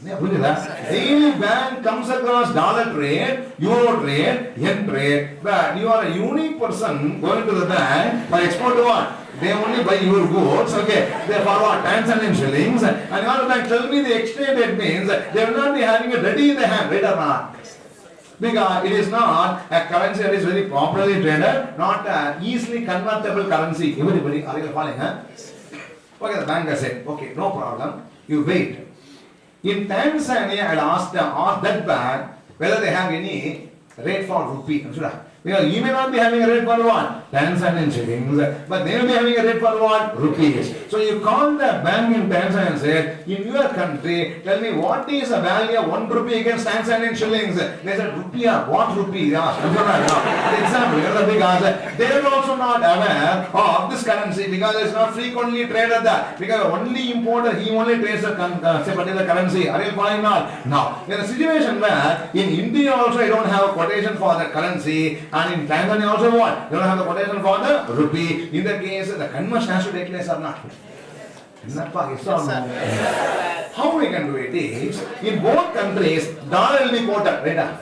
Daily bank comes across dollar trade, euro trade, yen trade, but you are a unique person going to the bank for export to what? They only buy your goods, okay? They follow Tanzanian shillings, and you are the bank, tell me the exchange rate means they will not be having it ready in the hand, right or not? Because it is not a currency that is very properly traded, not a easily convertible currency. Everybody, are you following? Huh? Okay, the banker said, okay, no problem. You wait. In Tanzania, I asked that bank whether they have any rate for rupee. Because you may not be having a rate for what? Tanzanian shillings, but they will be having a rate for what? Rupees. So you call the bank in Tanzania and say, in your country, tell me what is the value of 1 rupee against Tanzanian shillings? They said, rupiah, what rupee? For example, because they are also not aware of this currency because it's not frequently traded there. Because only importer, he only trades the particular currency. Are you following not? Now, in a situation where in India also I don't have a quotation for the currency, and in Tanzania also what? You don't have the quotation for the rupee. In that case, the conversion has to take place or not? Yes or no? How we can do it is, in both countries, dollar will be quoted, right?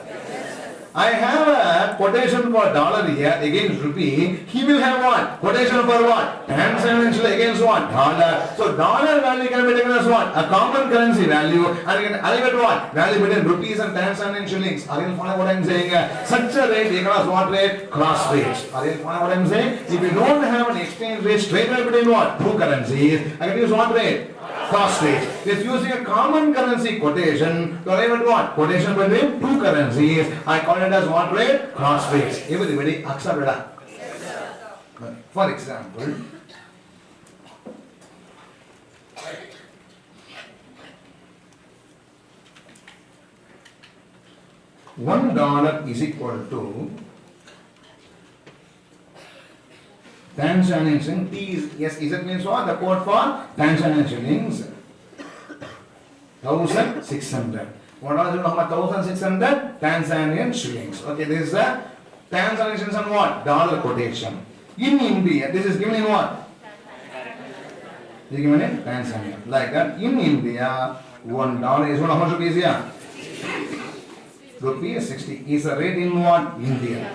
I have a quotation for dollar here against rupee. He will have what? Quotation for what? Tanzanian shilling against what? Dollar. So dollar value can be taken as what? A common currency value, and you can elevate what? Value between rupees and Tanzanian shillings. Are you following what I am saying? Such a rate equals what rate? Cross rates. Are you following what I am saying? If you don't have an exchange rate straight away between what? Two currencies, I can use what rate? Cross rate. It's using a common currency quotation to arrive at what? Quotation between two currencies. I call it as what rate? Cross rates. Everybody accept it. For example, $1 is equal to Tanzanian shilling. T is, yes, is it means what? The code for Tanzanian shillings. 1,600. What is it? 1,600 Tanzanian shillings. Okay, this is the Tanzanian shillings and what? Dollar quotation. In India, this is given in what? This is given in Tanzania. Like that. In India, $1 is what? How much rupees here? Rupee 60 is the rate in what? India.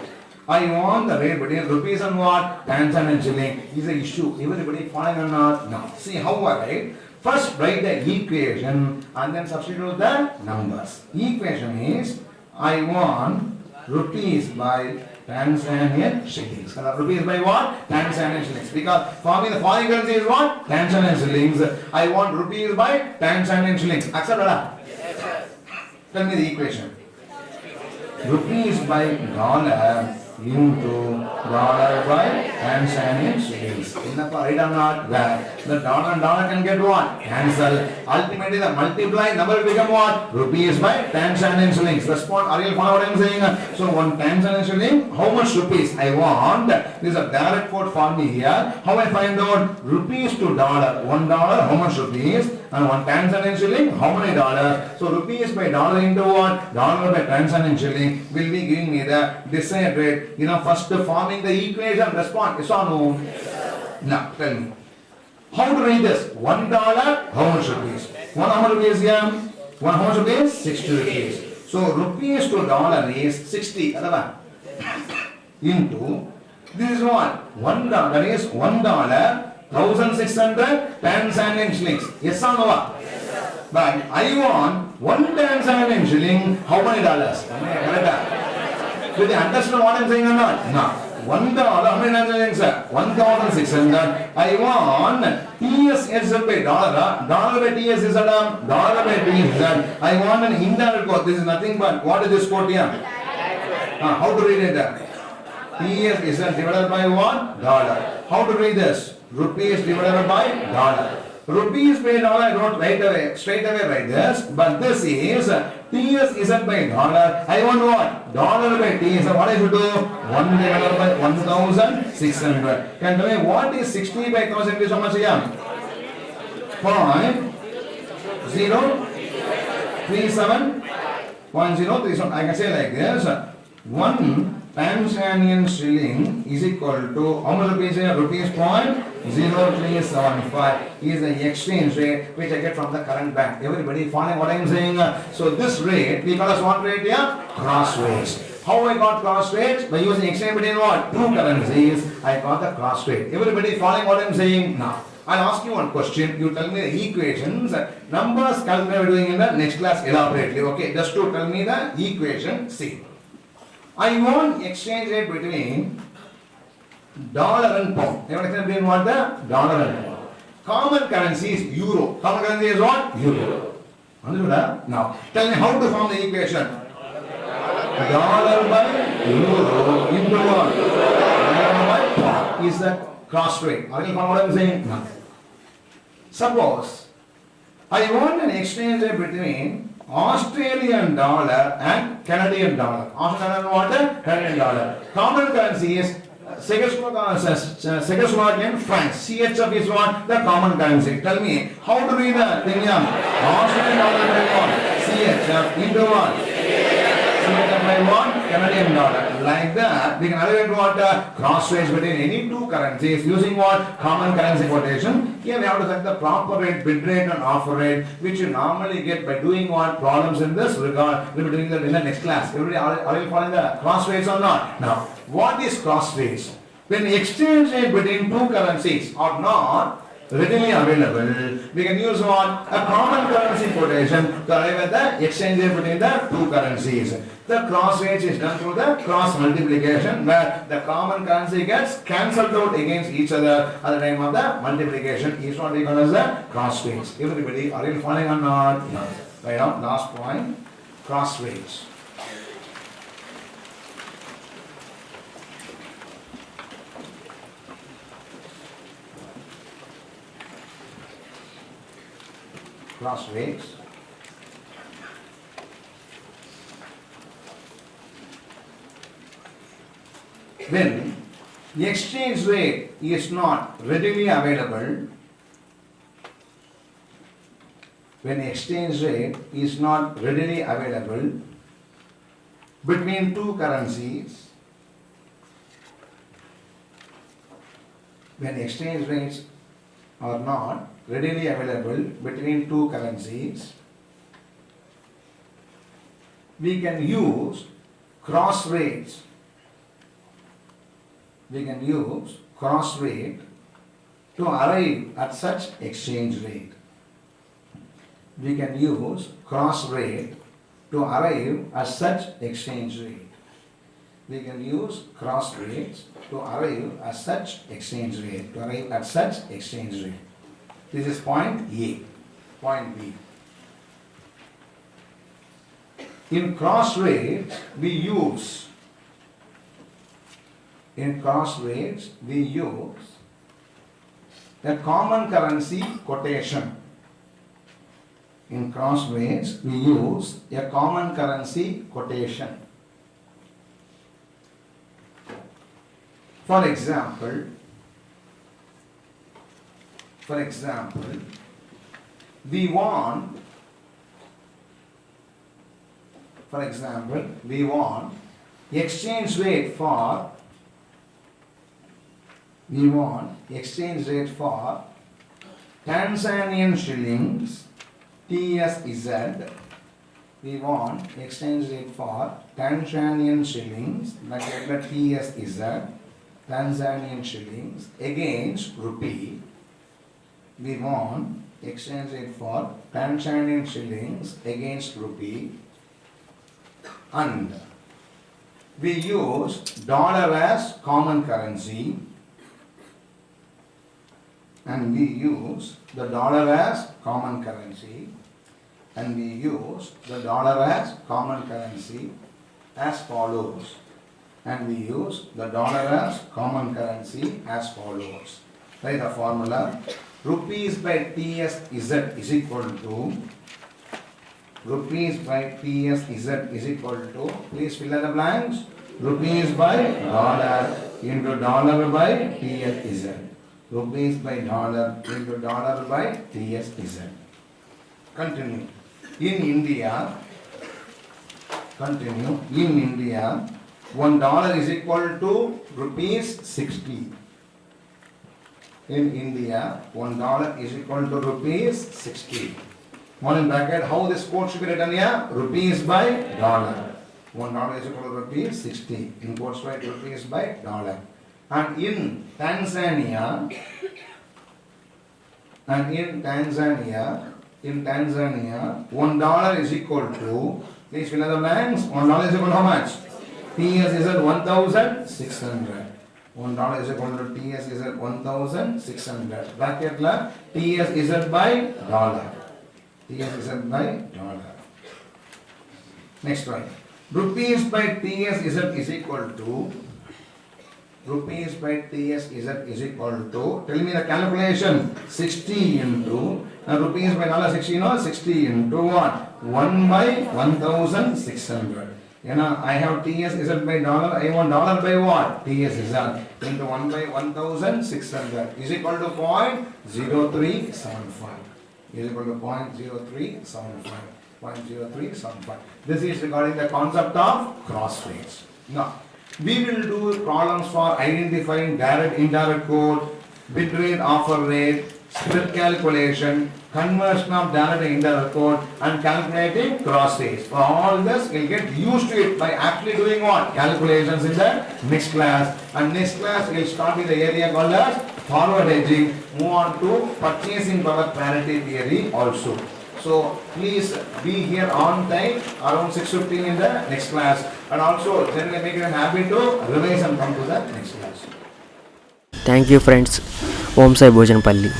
I want the rate between rupees and what? Tanzanian shilling is an issue. Everybody following or not? No. See how I write? First write the equation and then substitute the numbers. Equation is I want rupees by Tanzanian shillings. Rupees by what? Tanzanian shillings. Because for me the foreign currency is what? Tanzanian shillings. I want rupees by Tanzanian shillings. Accept that? Yes. Tell me the equation. Rupees by dollar into dollar by Tanzanian shillings. Right or not? The dollar and dollar can get what? Cancel. Ultimately the multiply number will become what? Rupees by Tanzanian shillings. Respond. Are you following what I am saying? So one Tanzanian shilling, how much rupees I want? This is a direct quote for me here. How I find out? Rupees to dollar. $1, how much rupees? And one Tanzanian shilling, how many dollars? So rupees by dollar into what? Dollar by Tanzanian shilling will be giving me the desired rate. You know, first forming the equation, respond. Yes or no? Yes. Now, tell me. How to read this? $1, how much rupees? One how much rupees here? One how much rupees? 60 rupees. So rupees to dollar is 60. Into, this is what? $1, that is $1. 1,600 Tanzanian shillings. Yes or no? Yes, sir. But I want 1 Tanzanian shilling. How many dollars? Correct? Do they understand what I am saying or not? No. $1. How many Tanzanian sir? 1,600. I want TS is by dollar. Dollar by TS is a dollar by TS. I want an indirect quote. This is nothing but what is this quote here? How to read it? TS is divided by what? Dollar. How to read this? Rupees divided by dollar. Rupees by dollar I wrote right away, straight away write this, but this is TS is by dollar. I want what? Dollar by TS. What I should do? 1 divided by 1,600. Can tell me what is 60 by 1,000 is how much here? 0.037. I can say like this. 1 Tanzanian shilling is equal to how much rupees here? Rupees 0.0375 is the exchange rate which I get from the current bank. Everybody following what I am saying? So this rate, we call as what rate here? Cross rates. How I got cross rates? By using exchange between what? Two currencies, I got the cross rate. Everybody following what I am saying? Now, I'll ask you one question. You tell me the equations. Numbers calculate we are doing in the next class elaborately. Okay, just to tell me the equation C. I want exchange rate between dollar and pound. You understand between what? The dollar and pound. Common currency is euro. Common currency is what? Euro. Understood? Now, tell me how to form the equation. Dollar by euro into what? Dollar by pound is the cross rate. Are you following what I am saying? No. Suppose I want an exchange rate between Australian dollar and Canadian dollar. Australian dollar, Canadian dollar. Common currency is Czechoslovakian francs. CHF is what? The common currency. Tell me, how to read the thing here? Australian dollar by what? CHF into what? CHF by what? Canadian dollar. Like that, we can evaluate what cross rates between any two currencies using what? Common currency quotation. Here we have to set the proper rate, bid rate and offer rate, which you normally get by doing what? Problems in this regard. We will be doing that in the next class. Everybody, are you following the cross rates or not? Now, what is cross rates? When the exchange rate between two currencies are not readily available, we can use what? A common currency quotation to arrive at the exchange rate between the two currencies. The cross rates is done through the cross multiplication, where the common currency gets cancelled out against each other at the time of the multiplication. Is what we call as the cross rates. Everybody, are you following or not? Yes. Right now, last point, cross rates. Cross rates. When the exchange rate is not readily available, when the exchange rate is not readily available between two currencies, when exchange rates are not readily available between two currencies, we can use cross rates. We can use cross rate to arrive at such exchange rate. We can use cross rate to arrive at such exchange rate. We can use cross rates to arrive at such exchange rate. To arrive at such exchange rate. This is point A. Point B. In cross rates, we use a common currency quotation. In cross rates, we use a common currency quotation. For example, we want exchange rate for Tanzanian shillings TSZ. We want exchange rate for Tanzanian shillings, like TSZ, Tanzanian shillings against rupee. We want exchange rate for Tanzanian shillings against rupee, and we use dollar as common currency, and we use the dollar as common currency, and we use the dollar as common currency as follows, and we use the dollar as common currency as follows. Write the formula. Rupees by TSZ is equal to please fill in the blanks. Rupees by dollar into dollar by TSZ. Rupees by dollar into dollar by TSZ. Continue. In India, $1 is equal to rupees 60. In India, $1 is equal to rupees 60. One in bracket, how this quote should be written here? Rupees by dollar. $1 is equal to rupees 60. In quotes write rupees by dollar. And in Tanzania, $1 is equal to, please fill in the blanks, $1 is equal to how much? TS is at 1600. $1 is equal to TS is at 1600. Bracket la TS is at by dollar. TS is at by dollar. Next one. Rupees by TS is equal to. Rupees by TS is equal to. Tell me the calculation. 60 into. Now rupees by dollar 60, no? 60 into what? 1 by 1600. You know, I have TS is by dollar. I want dollar by what? TS is into 1 by 1600 is equal to 0.0375. Is equal to 0.0375. 0.0375. This is regarding the concept of cross rates. Now, we will do problems for identifying direct indirect code, bid rate, offer rate, spread calculation, conversion of direct and indirect code, and calculating cross rates. For all this, we'll get used to it by actually doing what? Calculations in the next class. And next class, we'll start with the area called as forward hedging, move on to purchasing power parity theory also. So please be here on time around 6:15 in the next class, and also generally make it a habit to revise and come to the next class. Thank you friends. Om Sai Bhojanapalli.